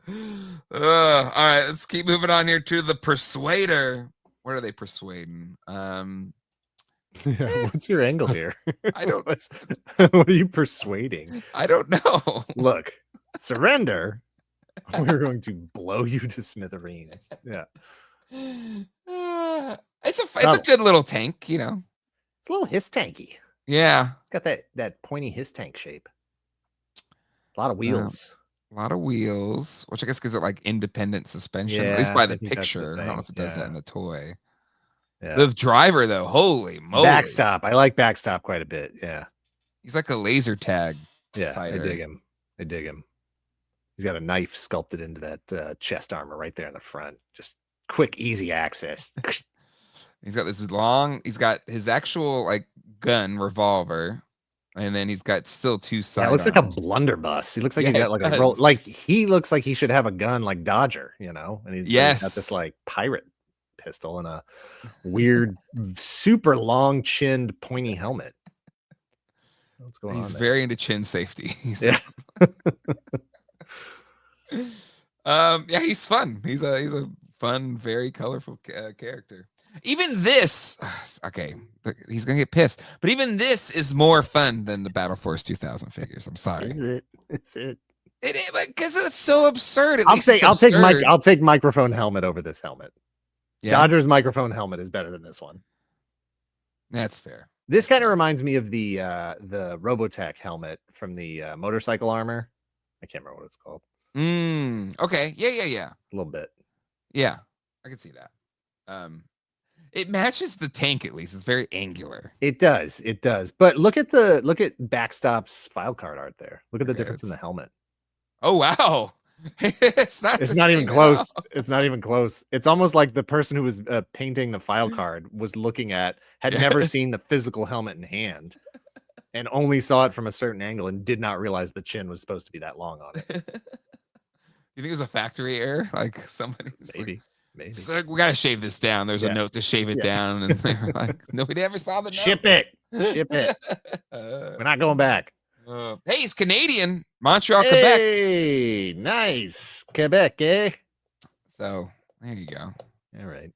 right, let's keep moving on here to the Persuader. What are they persuading? What's your angle here? I don't. What are you persuading? I don't know. Look, surrender. We're going to blow you to smithereens. Yeah. It's a Shuttle. good little tank, you know. It's a little hiss tanky. Yeah. It's got that pointy hiss tank shape. A lot of wheels. A lot of wheels, which I guess gives it like independent suspension, at least Yeah, by I the think that's the picture. I don't know thing. if it does that in Yeah. the toy. Yeah. The driver, though, holy moly. Backstop. I like backstop quite a bit. Yeah. He's like a laser tag fighter. I dig him. I dig him. He's got a knife sculpted into that chest armor right there in the front. Just quick, easy access. He's got this long, he's got his actual like gun revolver, and then he's got still two sidearms. Yeah, it looks like a blunderbuss. He looks like he's got like a roll. Like he looks like he should have a gun like Dodger, you know? And he's got this like pirate pistol and a weird, super long chinned pointy helmet. What's going on? He's very into chin safety. Yeah. Yeah, he's fun. He's a fun, very colorful character. Even this, okay, he's gonna get pissed. But even this is more fun than the Battle Force 2000 figures. I'm sorry. Is it? It's it. It is because it's so absurd. I'll take microphone helmet over this helmet. Yeah. Dodger's microphone helmet is better than this one. That's fair. This kind of reminds me of the Robotech helmet from the motorcycle armor. I can't remember what it's called. Okay. Yeah. A little bit. Yeah, I can see that. It matches the tank at least. It's very angular. It does. But look at Backstop's file card art there. Look at the difference in the helmet. Oh wow. It's not even close. It's not even close. It's almost like the person who was painting the file card was looking at, had never seen the physical helmet in hand and only saw it from a certain angle and did not realize the chin was supposed to be that long on it. You think it was a factory error? Like somebody maybe. It's like, we gotta shave this down. There's a note to shave it down, and they were like, nobody ever saw the note. Ship it. We're not going back. Hey, he's Canadian, Montreal, Quebec. Hey, nice. Quebec, eh? So there you go. All right.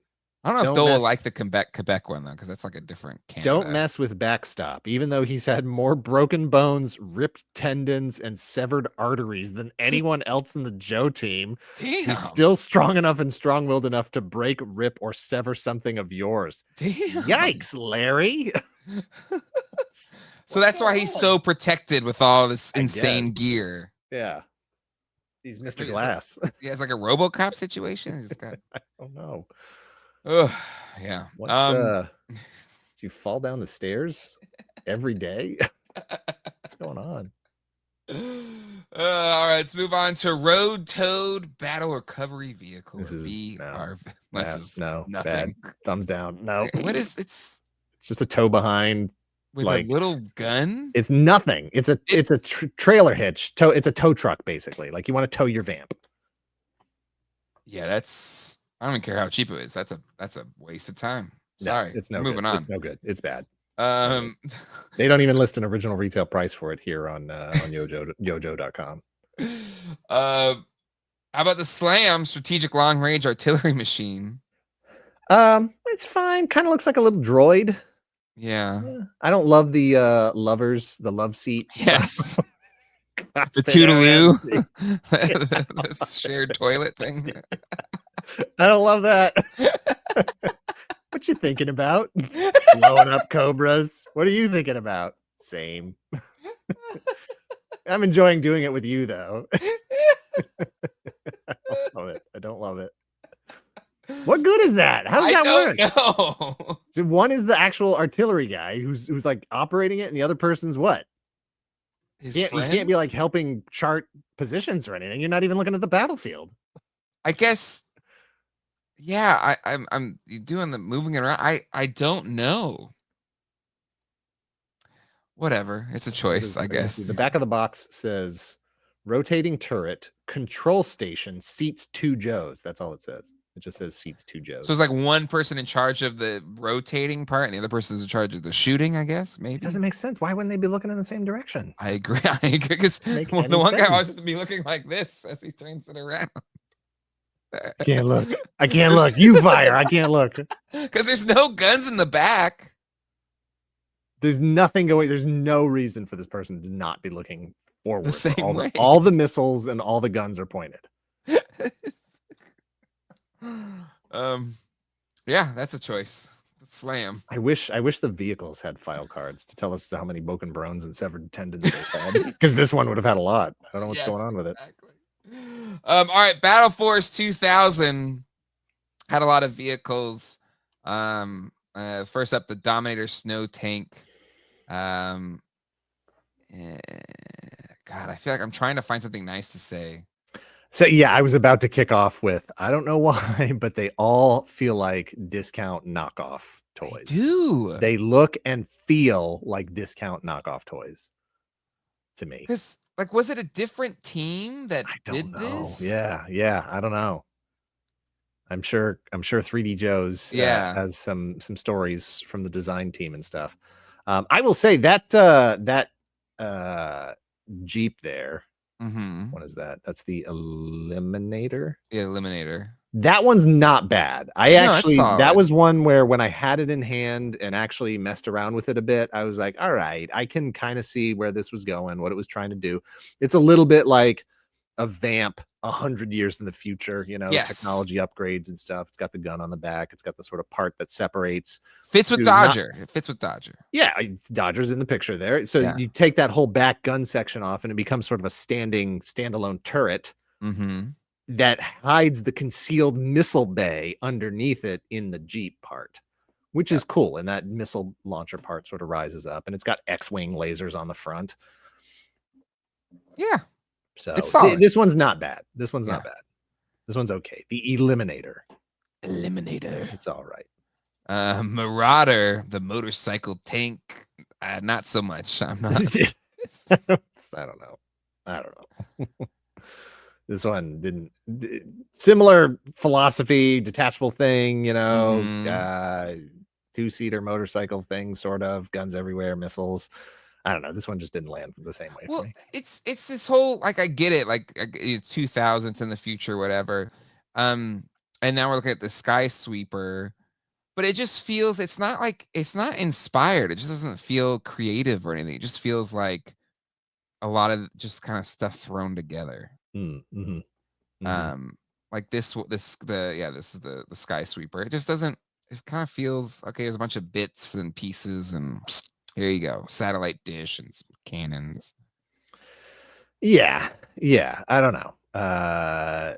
I don't know if Dole will like the Quebec one though, because that's like a different Canada. Don't mess with Backstop, even though he's had more broken bones, ripped tendons, and severed arteries than anyone else in the Joe team. Damn. He's still strong enough and strong-willed enough to break, rip, or sever something of yours. Damn. Yikes, Larry. So that's why he's so protected with all this insane gear. Yeah. He's Mr. Glass. Yeah, it's like a RoboCop situation. He's got I don't know. Oh, yeah. What do you fall down the stairs every day? What's going on? All right, let's move on to Road Toad Battle Recovery Vehicle. This is nothing. Bad. Thumbs down. No. What is it's just a tow behind with like a little gun? It's nothing. It's a trailer hitch. It's a tow truck basically. Like you want to tow your vamp. Yeah, that's I don't even care how cheap it is. That's a waste of time. Sorry. No, it's no moving good. on. It's no good. It's bad. They don't even list an original retail price for it here on yojo.com. How about the Slam Strategic Long Range Artillery Machine? It's fine. Kind of looks like a little droid. Yeah. I don't love the the love seat. Yes. The Toodaloo. The shared toilet thing. I don't love that. What you thinking about? Blowing up Cobras? What are you thinking about? Same. I'm enjoying doing it with you, though. I don't love it. What good is that? How does that work? No. So one is the actual artillery guy who's like operating it, and the other person's what? You can't be like helping chart positions or anything. You're not even looking at the battlefield. I guess. Yeah, I'm doing the moving it around. I don't know. Whatever. It's a choice, I guess. The back of the box says rotating turret, control station, seats 2 Joes. That's all it says. It just says seats 2 Joes. So it's like one person in charge of the rotating part and the other person's in charge of the shooting, I guess. Maybe. It doesn't make sense. Why wouldn't they be looking in the same direction? I agree. Because the one guy always has to be looking like this as he turns it around. I can't look. I can't look. You fire. I can't look. Because there's no guns in the back. There's nothing going. There's no reason for this person to not be looking forward. The same way. All the missiles and all the guns are pointed. Yeah, that's a choice. Slam. I wish the vehicles had file cards to tell us how many broken bones and severed tendons they've had, because this one would have had a lot. I don't know what's going on with it. Exactly. All right, Battle Force 2000 had a lot of vehicles. First up, the Dominator Snow Tank. God, I feel like I'm trying to find something nice to say. So yeah, I was about to kick off with, I don't know why, but they all feel like discount knockoff toys. They do. They look and feel like discount knockoff toys to me. Because, like, was it a different team that I don't did know. this? Yeah, I don't know. I'm sure 3D Joe's has some stories from the design team and stuff. I will say that Jeep there. What is that? That's the Eliminator. Yeah, Eliminator. That one's not bad. That was one where when I had it in hand and actually messed around with it a bit, I was like, all right, I can kind of see where this was going, what it was trying to do. It's a little bit like a Vamp 100 years in the future, technology upgrades and stuff. It's got the gun on the back. It's got the sort of part that separates. Fits with Dodger. It fits with Dodger. Yeah, Dodger's in the picture there. So you take that whole back gun section off and it becomes sort of a standalone turret that hides the concealed missile bay underneath it in the Jeep part, which is cool. And that missile launcher part sort of rises up, and it's got X-wing lasers on the front. Yeah. So it's solid. This one's not bad. This one's not bad. This one's okay. The Eliminator. It's all right. Marauder, the motorcycle tank. Not so much. I'm not. I don't know. This one didn't. Similar philosophy, detachable thing, two-seater motorcycle thing, sort of. Guns everywhere, missiles. I don't know. This one just didn't land the same way for me. It's this whole, like, I get it, like, it's 2000s in the future, whatever. And now we're looking at the Skysweeper, but it just feels, it's not inspired. It just doesn't feel creative or anything. It just feels like a lot of just kind of stuff thrown together. Like this is the Skysweeper. It just doesn't. It kind of feels okay. There's a bunch of bits and pieces and. Here you go. Satellite dish and some cannons. Yeah. I don't know. A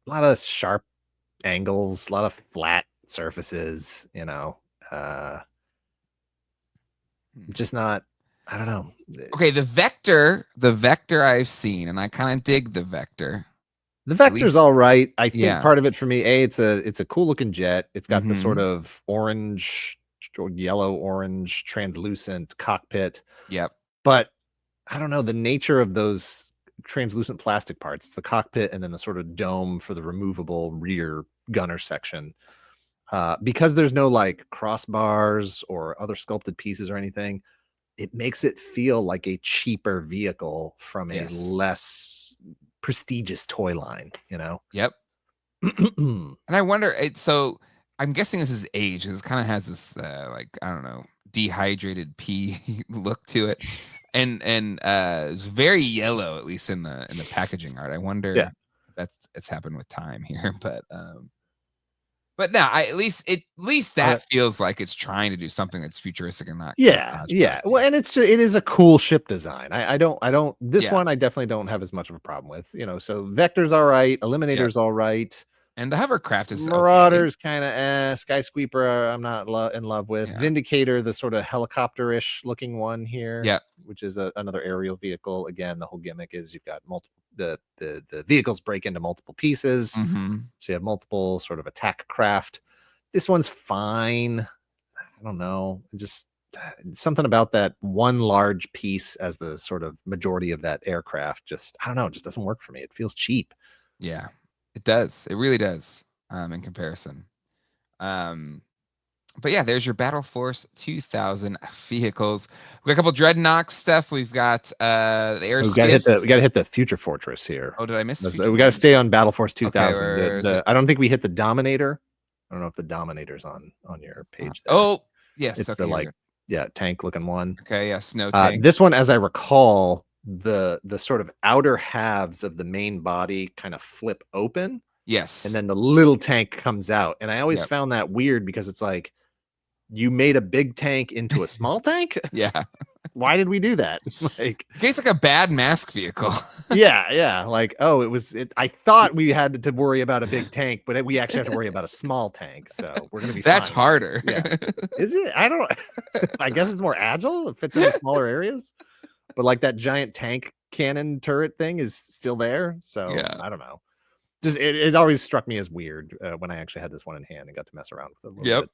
lot of sharp angles, a lot of flat surfaces, just not, I don't know. Okay, the Vector I've seen, and I kind of dig the Vector. The Vector's all right. I think part of it for me, it's a cool looking jet. It's got the sort of orange, yellow orange translucent cockpit. But I don't know, the nature of those translucent plastic parts, the cockpit and then the sort of dome for the removable rear gunner section, because there's no like crossbars or other sculpted pieces or anything, it makes it feel like a cheaper vehicle from a less prestigious toy line, And I wonder, so I'm guessing this is age. It kind of has this like, I don't know, dehydrated pea look to it, and it's very yellow, at least in the packaging art. I wonder if it's happened with time here, but now at least that feels like it's trying to do something that's futuristic and not. Well, and it is a cool ship design. I don't this one I definitely don't have as much of a problem with. So Vector's all right, Eliminator's all right. And the Hovercraft is Marauder's kind of Skysweeper, I'm not in love with. Vindicator, the sort of helicopter-ish looking one here, which is another aerial vehicle. Again, the whole gimmick is you've got multiple the vehicles break into multiple pieces, so you have multiple sort of attack craft. This one's fine. I don't know, just something about that one large piece as the sort of majority of that aircraft. Just I don't know, it just doesn't work for me. It feels cheap. Yeah. It does. It really does. In comparison. But yeah, there's your Battle Force 2000 vehicles. We got a couple Dreadnought stuff. We've got the air. We gotta hit the Future Fortress here. Oh, did I miss? We gotta stay on Battle Force 2000. I don't think we hit the Dominator. I don't know if the Dominator's on your page there. Oh, yes. It's the tank looking one. Okay, yeah, snow tank. This one, as I recall, the sort of outer halves of the main body kind of flip open, Yes. and then the little tank comes out. And I always Yep. found that weird because it's like, you made a big tank into a small tank? Yeah. Why did we do that? Like, It's like a bad mask vehicle. yeah. Like, oh, I thought we had to worry about a big tank, but we actually have to worry about a small tank. So we're gonna be That's fine. harder. Yeah. Is it? I don't I guess it's more agile. It fits into smaller areas. But like that giant tank cannon turret thing is still there. So Yeah. I don't know. Just it always struck me as weird when I actually had this one in hand and got to mess around with it a little Yep. bit.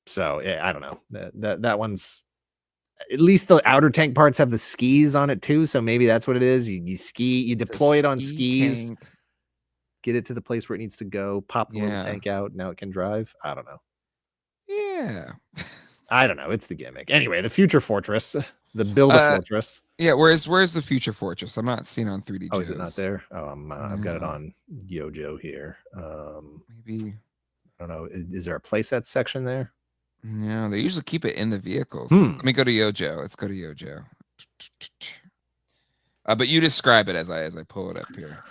So yeah, I don't know. That one's, at least the outer tank parts have the skis on it too. So maybe that's what it is. You ski, you deploy it on skis, tank. get it to the place where it needs to go, pop the little Yeah. tank out. Now it can drive. I don't know. Yeah. I don't know. It's the gimmick. Anyway, the future fortress, the build a fortress. Yeah, where's the future fortress? I'm not seeing it on 3D. Oh, is it not there? Oh, I've got it No. on Yojo here. Maybe. I don't know. Is there a playset section there? No, they usually keep it in the vehicles. Let me go to Yojo. Let's go to Yojo. But you describe it as I pull it up here.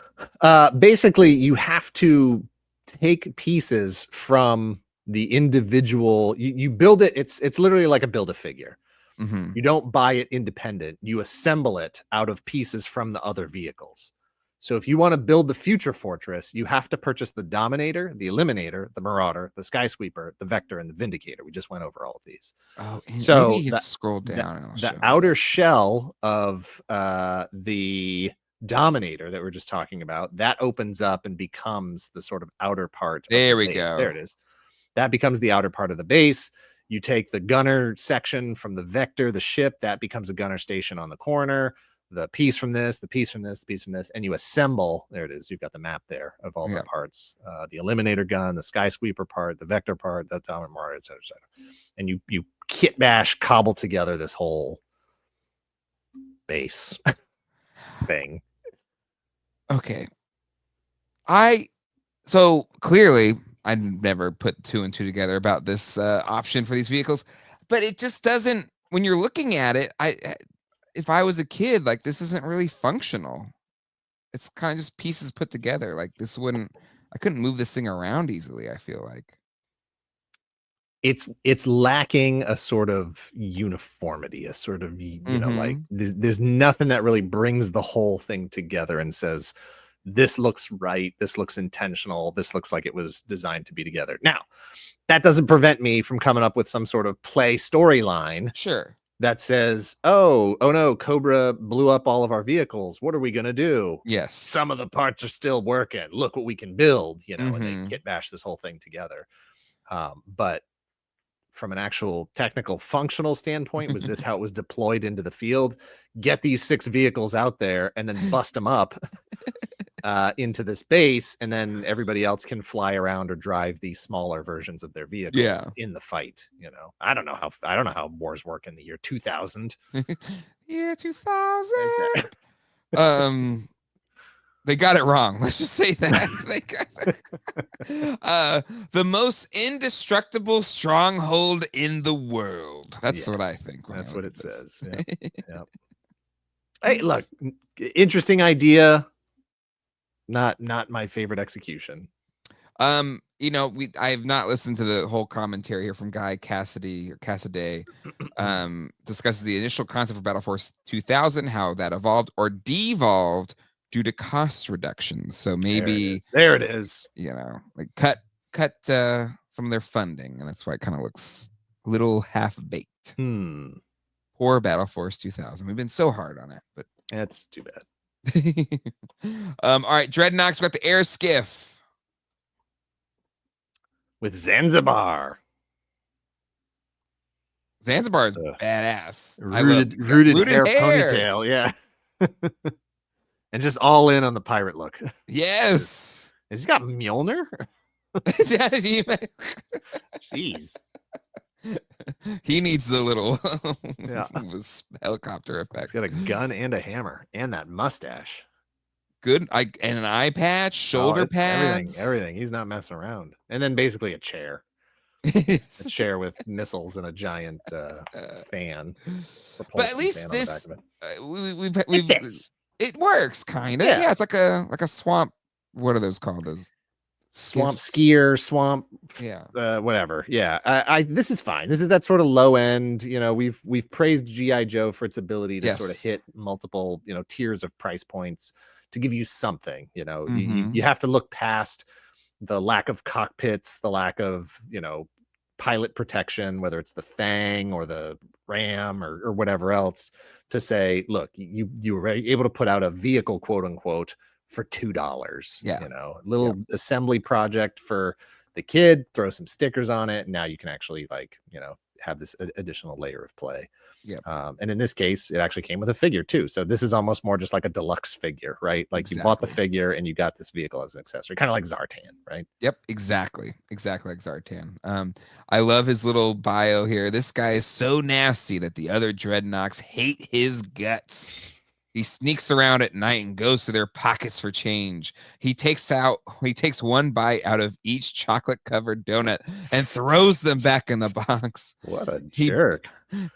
Basically, you have to take pieces from the individual. You build it. It's literally like a Build-A-Figure. Mm-hmm. You don't buy it independent. You assemble it out of pieces from the other vehicles. So if you want to build the future fortress, you have to purchase the Dominator, the Eliminator, the Marauder, the Skysweeper, the Vector, and the Vindicator. We just went over all of these. Oh, so maybe scroll down. The outer shell of the Dominator that we're just talking about, that opens up and becomes the sort of outer part. There of the we base. go. There it is. That becomes the outer part of the base. You take the gunner section from the Vector, the ship, that becomes a gunner station on the corner. The piece from this, the piece from this, the piece from this, and you assemble. There it is. You've got the map there of all the parts: the Eliminator gun, the Skysweeper part, the Vector part, the Dominator part, et cetera, et cetera. And you kit bash, cobble together this whole base thing. Okay. So clearly I never put 2 and 2 together about this option for these vehicles, but it just doesn't. When you're looking at it, if I was a kid, like, this isn't really functional. It's kind of just pieces put together. Like, I couldn't move this thing around easily, I feel like. It's lacking a sort of uniformity, a sort of, you know, like there's nothing that really brings the whole thing together and says, this looks right, this looks intentional, this looks like it was designed to be together. Now, that doesn't prevent me from coming up with some sort of play storyline. Sure. That says, oh no, Cobra blew up all of our vehicles. What are we going to do? Yes. Some of the parts are still working. Look what we can build, you know, and they kit bash this whole thing together. But from an actual technical functional standpoint, was this how it was deployed into the field? Get these 6 vehicles out there and then bust them up into this base, and then everybody else can fly around or drive these smaller versions of their vehicles in the fight. You know, I don't know how wars work in the year 2000. Year 2000. They got it wrong. Let's just say that. The most indestructible stronghold in the world. That's what I think. That's what it says. Yeah. Hey, look, interesting idea. Not my favorite execution. You know, I have not listened to the whole commentary here from Guy Cassidy. Discusses the initial concept of Battle Force 2000, how that evolved or devolved due to cost reductions. So maybe there it is. You know, like cut some of their funding, and that's why it kind of looks a little half-baked. Poor Battle Force 2000. We've been so hard on it, but that's too bad. All right, Dreadnoks, we got the air skiff with Zanzibar. Zanzibar is badass. Rooted hair ponytail, yeah. And just all in on the pirate look. Yes. Has he got Mjolnir? Jeez. He needs the little helicopter effect. He's got a gun and a hammer and that mustache. Good. And an eye patch, shoulder pads. Everything. He's not messing around. And then basically a chair. A chair with missiles and a giant fan. But at least this, it works kind of. Yeah, it's like a swamp what are those called? Those Swamp skiffs? skier, swamp, Yeah. whatever. Yeah, I this is fine. This is that sort of low end. You know, we've praised GI Joe for its ability to sort of Yes. hit multiple, you know, tiers of price points to give you something. You know, Mm-hmm. you have to look past the lack of cockpits, the lack of, you know, pilot protection, whether it's the Fang or the Ram or whatever else, to say, look, you were able to put out a vehicle, quote unquote, for $2. Yeah. You know, Yeah. little assembly project for the kid, throw some stickers on it, and now you can actually, like, you know, have this additional layer of play. Yep. And in this case, it actually came with a figure too. So this is almost more just like a deluxe figure, right? Like you bought the Exactly. figure and you got this vehicle as an accessory, kind of like Zartan, right? Yep, exactly. Exactly like Zartan. I love his little bio here. This guy is so nasty that the other Dreadnoks hate his guts. He sneaks around at night and goes to their pockets for change. He takes one bite out of each chocolate covered donut and throws them back in the box. What a He jerk.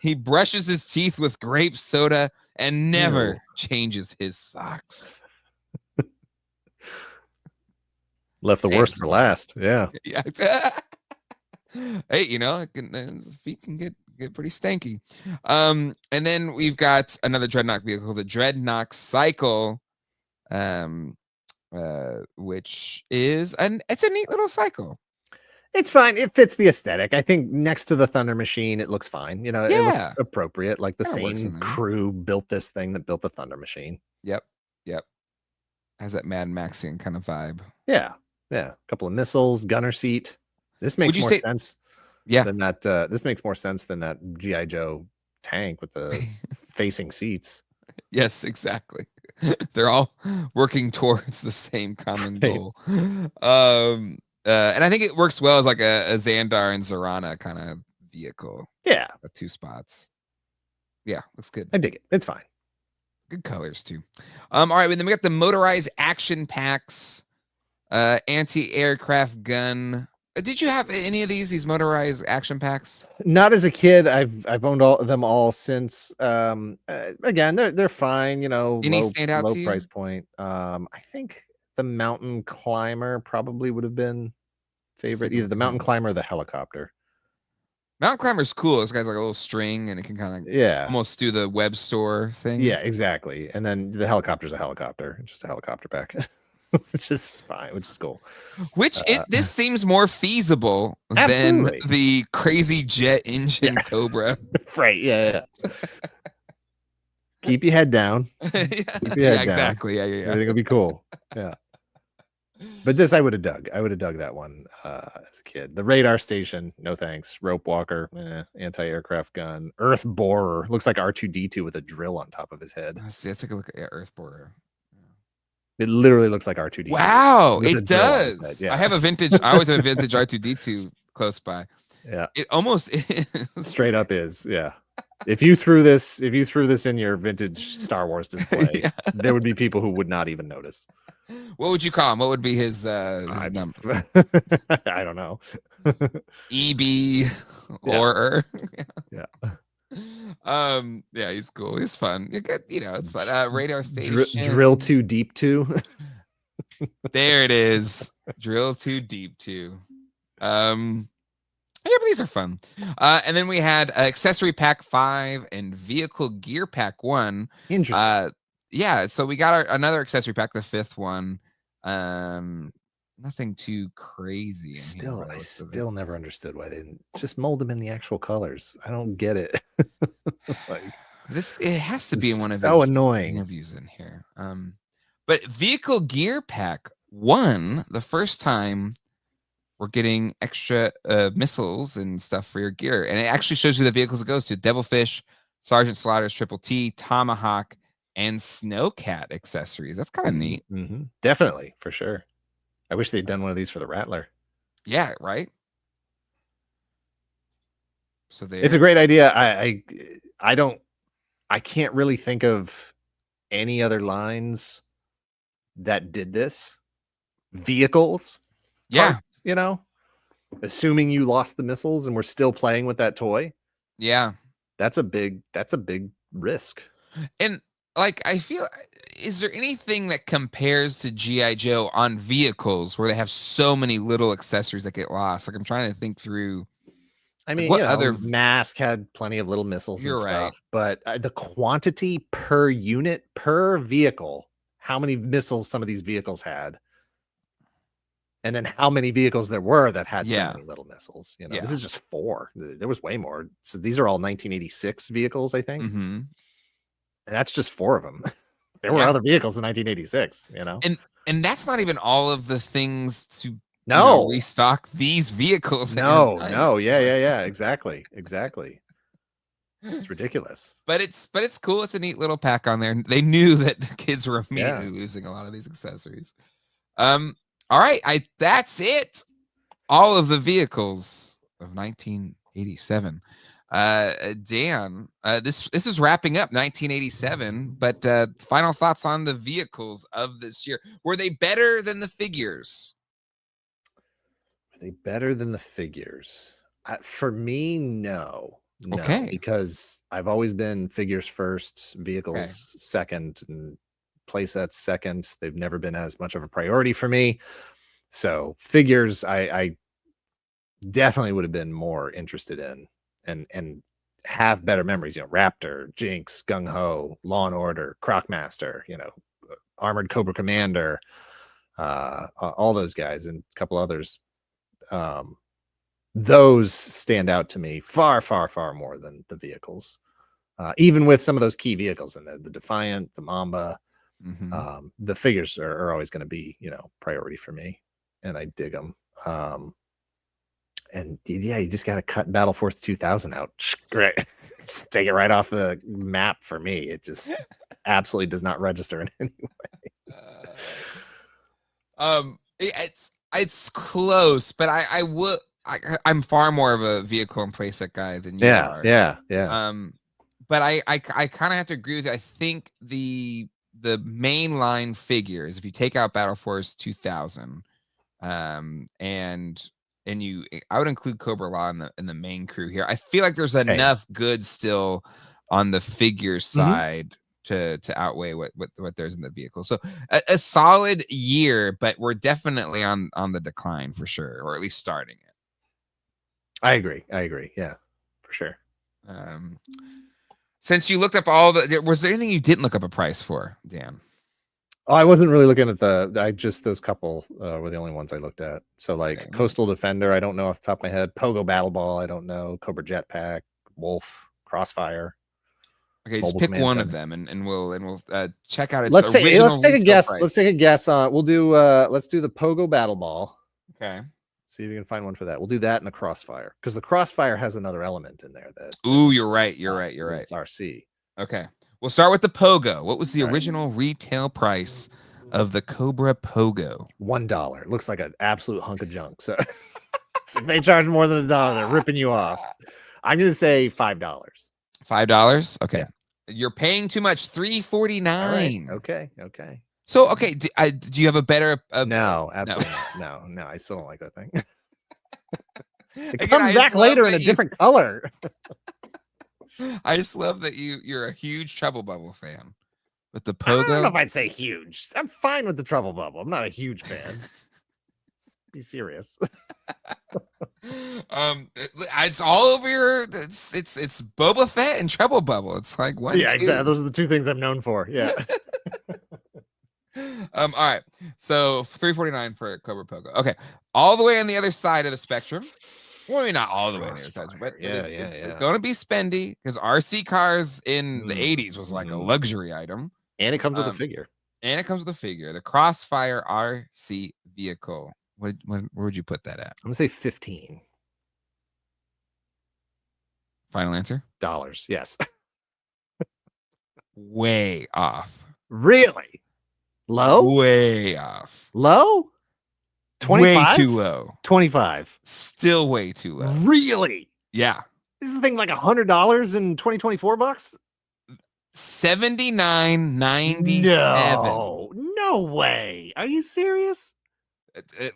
he brushes his teeth with grape soda and never Ew. changes his socks. Left the worst for last. Yeah. Yeah. Hey, you know, his feet can get pretty stanky. And then we've got another Dreadnought vehicle, the Dreadnought Cycle, which is it's a neat little cycle. It's fine. It fits the aesthetic. I think next to the Thunder Machine, it looks fine. You know, it looks Yeah, appropriate. Like the kinda works in same there. crew built this thing that built the Thunder Machine. Yep. Has that Mad Maxian kind of vibe. Yeah. Yeah. A couple of missiles, gunner seat. This makes more sense Yeah. than that. This makes more sense than that GI Joe tank with the facing seats. Yes, exactly. They're all working towards the same common Right. goal. And I think it works well as like a Xandar and Zorana kind of vehicle. Yeah. 2 spots. Yeah, looks good. I dig it. It's fine. Good colors too. All right, and then we got the motorized action packs, anti-aircraft gun. Did you have any of these motorized action packs? Not as a kid. I've owned all of them all since. Again, they're fine. You know, Any stand out low to you? price point. I think the Mountain Climber probably would have been favorite. Either the Mountain Climber or the helicopter. Mountain Climber's cool. This guy's like a little string, and it can kind of almost do the web store thing. Yeah, exactly. And then the helicopter's a helicopter, it's just a helicopter pack, which is fine, which is cool. This seems more feasible than the crazy jet engine Cobra. Right? Yeah. Keep your head down. Keep your head down. Exactly. Yeah. Everything will be cool. Yeah. But this I would have dug. I would have dug that one as a kid. The radar station, no thanks. Rope walker, anti-aircraft gun. Earth borer. Looks like R2-D2 with a drill on top of his head. Let's take a look at Earth borer. It literally looks like R2-D2. Wow, it does. Yeah. I always have a vintage R2-D2 close by. Yeah. It almost is. Straight up is. Yeah. If you threw this in your vintage Star Wars display, there would be people who would not even notice. What would you call him? What would be his number? I don't know. EB or yeah. Yeah, he's cool. He's fun. It's fun. Radar station. Drill too deep too. There it is. Drill too deep too. Yeah, but these are fun. And then we had accessory pack 5 and vehicle gear pack 1. Interesting. Yeah, so we got another accessory pack, the 5th one. Nothing too crazy. I still never understood why they didn't just mold them in the actual colors. I don't get it. It has to be in one of his annoying interviews in here. But vehicle gear pack 1, the first time we're getting extra missiles and stuff for your gear, and it actually shows you the vehicles it goes to: Devilfish, Sergeant Slaughter's Triple T, Tomahawk, and Snowcat accessories. That's kind of neat. Mm-hmm. Definitely, for sure. I wish they'd done one of these for the Rattler. Yeah, right. So it's a great idea. I can't really think of any other lines that did this. Vehicles. Yeah. Parts, you know, assuming you lost the missiles and we're still playing with that toy. Yeah. That's a big risk. And like, I feel, is there anything that compares to G.I. Joe on vehicles where they have so many little accessories that get lost? Like, I'm trying to think through, I like, mean, what other, Mask had plenty of little missiles and you're right. stuff, but the quantity per unit per vehicle, how many missiles some of these vehicles had, and then how many vehicles there were that had so Yeah. many little missiles. This Yeah. is just 4. There was way more. So these are all 1986 vehicles, I think. Mm-hmm. And that's just 4 of them. There were Yeah. other vehicles in 1986, And that's not even all of the things to, No. restock these vehicles at your No, time. no. Yeah. Exactly. It's ridiculous. But it's cool. It's a neat little pack on there. They knew that the kids were immediately Yeah. losing a lot of these accessories. All right, that's it. All of the vehicles of 1987. Dan, this is wrapping up 1987, but final thoughts on the vehicles of this year. Were they better than the figures? Are they better than the figures? For me, no. No, Okay. because I've always been figures first, vehicles second, and playsets second. They've never been as much of a priority for me. So figures, I definitely would have been more interested in and have better memories. Raptor, Jinx, Gung Ho, Law and Order, Crocmaster, Armored Cobra Commander, all those guys, and a couple others. Those stand out to me far, far, far more than the vehicles. Even with some of those key vehicles in there, the Defiant, the Mamba, the figures are always going to be, priority for me, and I dig them. And yeah, you just got to cut Battle Force 2000 out. Great. Just take it right off the map for me. It just absolutely does not register in any way. It's close, but I'm far more of a vehicle and playset guy than you are. Yeah. But I kind of have to agree with you. I think the mainline figures, if you take out Battle Force 2000, and I would include Cobra Law in the main crew here. I feel like there's enough good still on the figure side to outweigh what there's in the vehicle. So a solid year, but we're definitely on the decline for sure, or at least starting it. I agree. Yeah, for sure. Since you looked up was there anything you didn't look up a price for, Dan? Oh, I wasn't really looking at those couple were the only ones I looked at. So Coastal Defender, I don't know off the top of my head. Pogo Battle Ball, I don't know. Cobra Jetpack, Wolf, Crossfire. Okay, just pick one of them, and we'll check out its let's take a guess. Price. Let's take a guess on. Let's do the Pogo Battle Ball. Okay. See if you can find one for that. We'll do that in the Crossfire, because the Crossfire has another element in there that. Ooh, you're right. You're right. It's RC. Okay. We'll start with the Pogo. What was the original retail price of the Cobra Pogo? $1. Looks like an absolute hunk of junk. So if they charge more than $1, they're ripping you off. I'm going to say $5. $5? Okay. Yeah. You're paying too much. $3.49. Okay. So, okay, do you have a better... no, absolutely not. No, I still don't like that thing. It Again, comes back later in a different color. I just love that you're a huge Trouble Bubble fan. With the Pogo... I don't know if I'd say huge. I'm fine with the Trouble Bubble. I'm not a huge fan. Be serious. It's all over your... It's Boba Fett and Trouble Bubble. It's like one, yeah, exactly. Those are the two things I'm known for. Yeah. All right. So $3.49 for Cobra Pogo. Okay. All the way on the other side of the spectrum. Well, maybe not all the way on the other side, but it's going to be spendy, because RC cars in the 80s was like a luxury item. And it comes with a figure. The Crossfire RC vehicle. Where would you put that at? I'm going to say 15. Final answer? Dollars. Yes. Way off. Really? Low? Way off. Low? 25? Way too low. 25. Still way too low. Really? Yeah. Is the thing like $100 in 2024 bucks? $79.97. No way. Are you serious?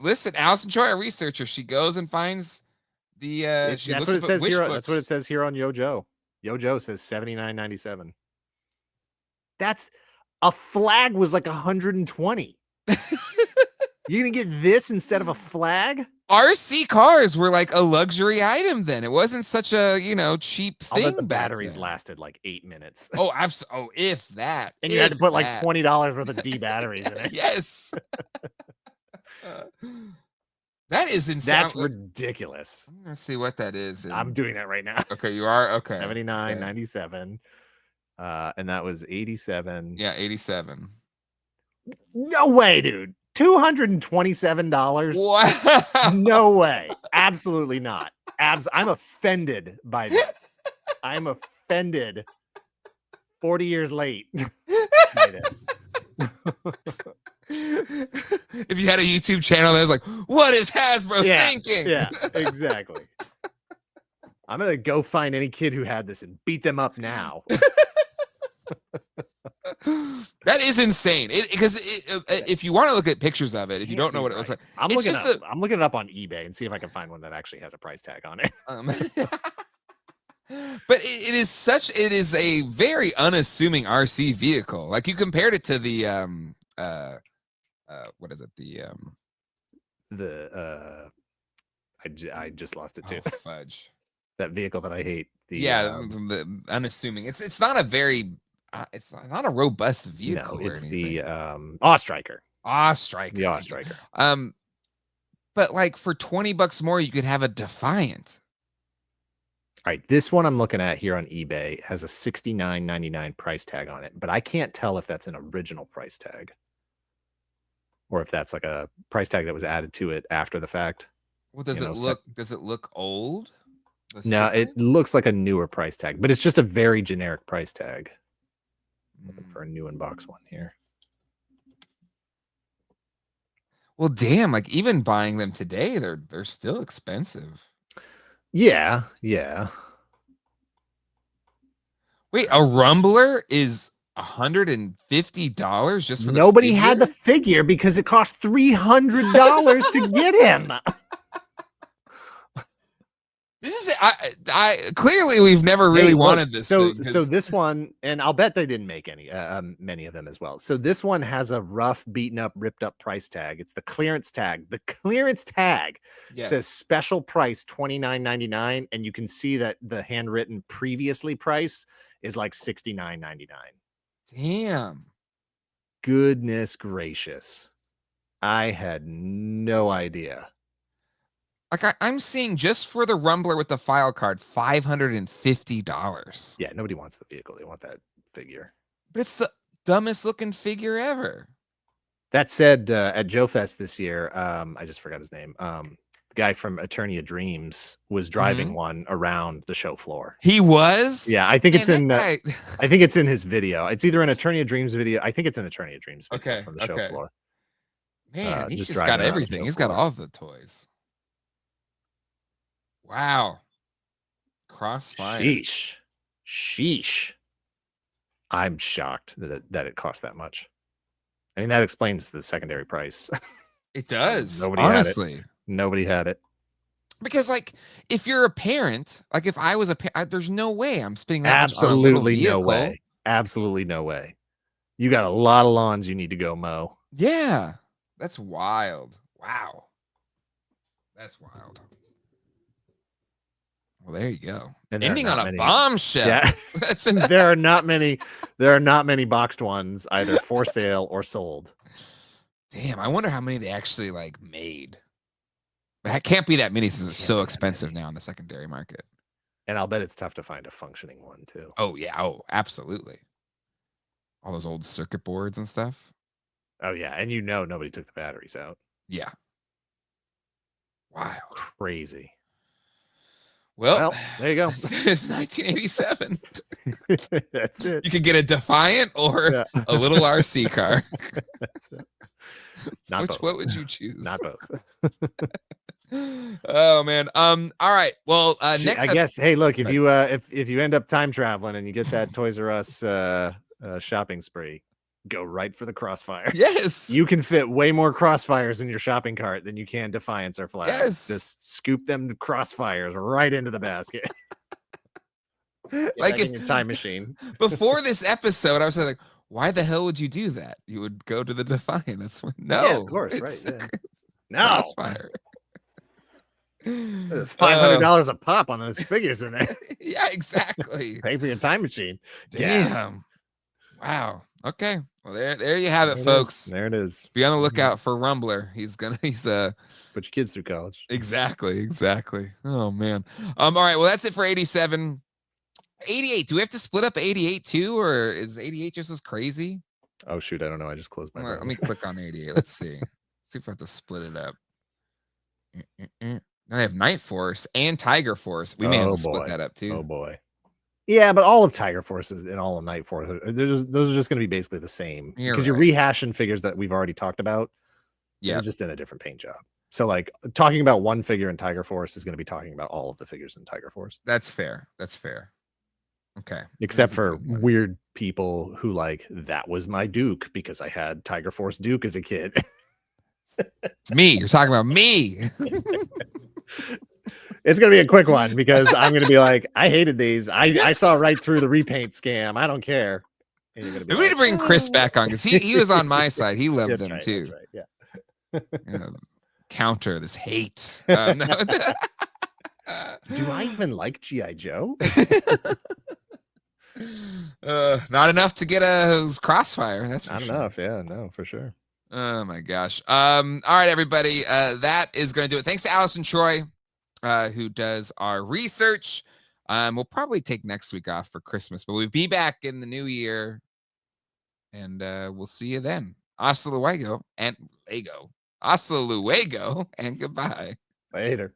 Listen, Allison Choi, a researcher, she goes and finds the that's what it says here. That's what it says here on YoJo. YoJo says $79.97. That's a flag was like 120. You're gonna get this instead of a flag? RC cars were like a luxury item then. It wasn't such a, cheap I'll bet thing the back batteries then. lasted like 8 minutes. Oh, absolutely. Oh, if that. And you had to If put like that. $20 worth of D batteries in it. Yes. That is insane. That's ridiculous. I'm gonna see what that is. I'm doing that right now. Okay, you are? Okay. 79, okay. 97. And that was 87. Yeah, 87. No way, dude. $227. Wow. No way. Absolutely not. I'm offended by this. I'm offended 40 years late by this. If you had a YouTube channel that was like, what is Hasbro thinking? Yeah, exactly. I'm gonna go find any kid who had this and beat them up now. That is insane. Because if you want to look at pictures of it, if you don't know what it looks like, I'm looking it up on eBay and see if I can find one that actually has a price tag on it. But it is a very unassuming RC vehicle. Like you compared it to the what is it? I just lost it too. Oh, fudge. That vehicle that I hate. The unassuming. It's not a very it's not a robust vehicle. No, it's the Striker. Striker. The Striker. But like for $20 more, you could have a Defiant. All right, this one I'm looking at here on eBay has a $69.99 price tag on it, but I can't tell if that's an original price tag or if that's like a price tag that was added to it after the fact. Well, does it look? Does it look old? No, it looks like a newer price tag, but it's just a very generic price tag. Looking for a new inbox one here. Well, damn! Like even buying them today, they're still expensive. Yeah. Wait, a Rumbler is $150 just for nobody had the figure because it cost $300 to get him. This is I clearly we've never really wanted this. So this one, and I'll bet they didn't make many of them as well. So this one has a rough, beaten up, ripped up price tag. It's the clearance tag. The clearance tag says special price $29.99, and you can see that the handwritten previously price is like $69.99. Damn. Goodness gracious. I had no idea. Like I'm seeing just for the Rumbler with the file card, $550. Yeah, nobody wants the vehicle. They want that figure. But it's the dumbest looking figure ever. That said, at Joe Fest this year, I just forgot his name. The guy from Eternia Dreams was driving one around the show floor. He was? Yeah, I think it's in. I think it's in his video. It's either an Eternia Dreams video. I think it's an Eternia Dreams video from the show floor. Man, he's just got everything. He's got all the toys. Wow. Crossfire. Sheesh. I'm shocked that it cost that much. I mean, that explains the secondary price. It does. Honestly. Nobody had it. Because, like, if you're a parent, like if I was a parent, there's no way I'm spending that much on a Absolutely little no way. Absolutely no way. You got a lot of lawns you need to go mow. Yeah. That's wild. Wow. That's wild. Well, there you go. And ending on a bombshell. Yeah. That's there are not many boxed ones either for sale or sold. Damn, I wonder how many they actually like made. That can't be that many since it's so expensive now in the secondary market. And I'll bet it's tough to find a functioning one too. Oh yeah, absolutely. All those old circuit boards and stuff. Oh yeah, and nobody took the batteries out. Yeah. Wow. Crazy. Well, there you go. It's 1987. That's it. You could get a Defiant or a little RC car. That's it. What would you choose? Not both. Oh man. All right. Well, next I guess. Hey, look, if you end up time traveling and you get that Toys R Us shopping spree, go right for the Crossfire. Yes. You can fit way more Crossfires in your shopping cart than you can Defiants or Flags. Yes. Just scoop them Crossfires right into the basket. Like in your time machine. Before this episode, I was like, why the hell would you do that? You would go to the Defiant. That's what, no. Yeah, of course, right? It's Yeah. No, Crossfire. $500 a pop on those figures in there. Yeah, exactly. Pay for your time machine. Gas. Damn. Wow. Okay. Well, there you have it, There folks. There it is. Be on the lookout for Rumbler. He's put your kids through college. Exactly. Oh man. All right. Well, that's it for 87. 88. Do we have to split up 88 too, or is 88 just as crazy? Oh shoot, I don't know. I just closed my Let me click on 88. Let's see. See if I have to split it up. Now I have Night Force and Tiger Force. We may have to split that up too. Oh boy. Yeah, but all of Tiger Force and all of Night Force, those are just going to be basically the same because you're rehashing figures that we've already talked about. Yeah, just in a different paint job. So like talking about one figure in Tiger Force is going to be talking about all of the figures in Tiger Force. That's fair. Okay. Except for weird people who like, that was my Duke because I had Tiger Force Duke as a kid. It's me. You're talking about me. It's going to be a quick one because I'm going to be like, I hated these. I saw right through the repaint scam. I don't care. And you're going to be we need to bring Chris back on because he was on my side. He loved them too. That's right. Yeah. Counter this hate. Do I even like G.I. Joe? Not enough to get a Crossfire. That's not enough. Yeah, no, for sure. Oh my gosh. All right, everybody. That is going to do it. Thanks to Allison Troy, who does our research. We'll probably take next week off for Christmas, but we'll be back in the new year, and we'll see you then. Hasta luego and Lego. Hasta luego and goodbye. Later.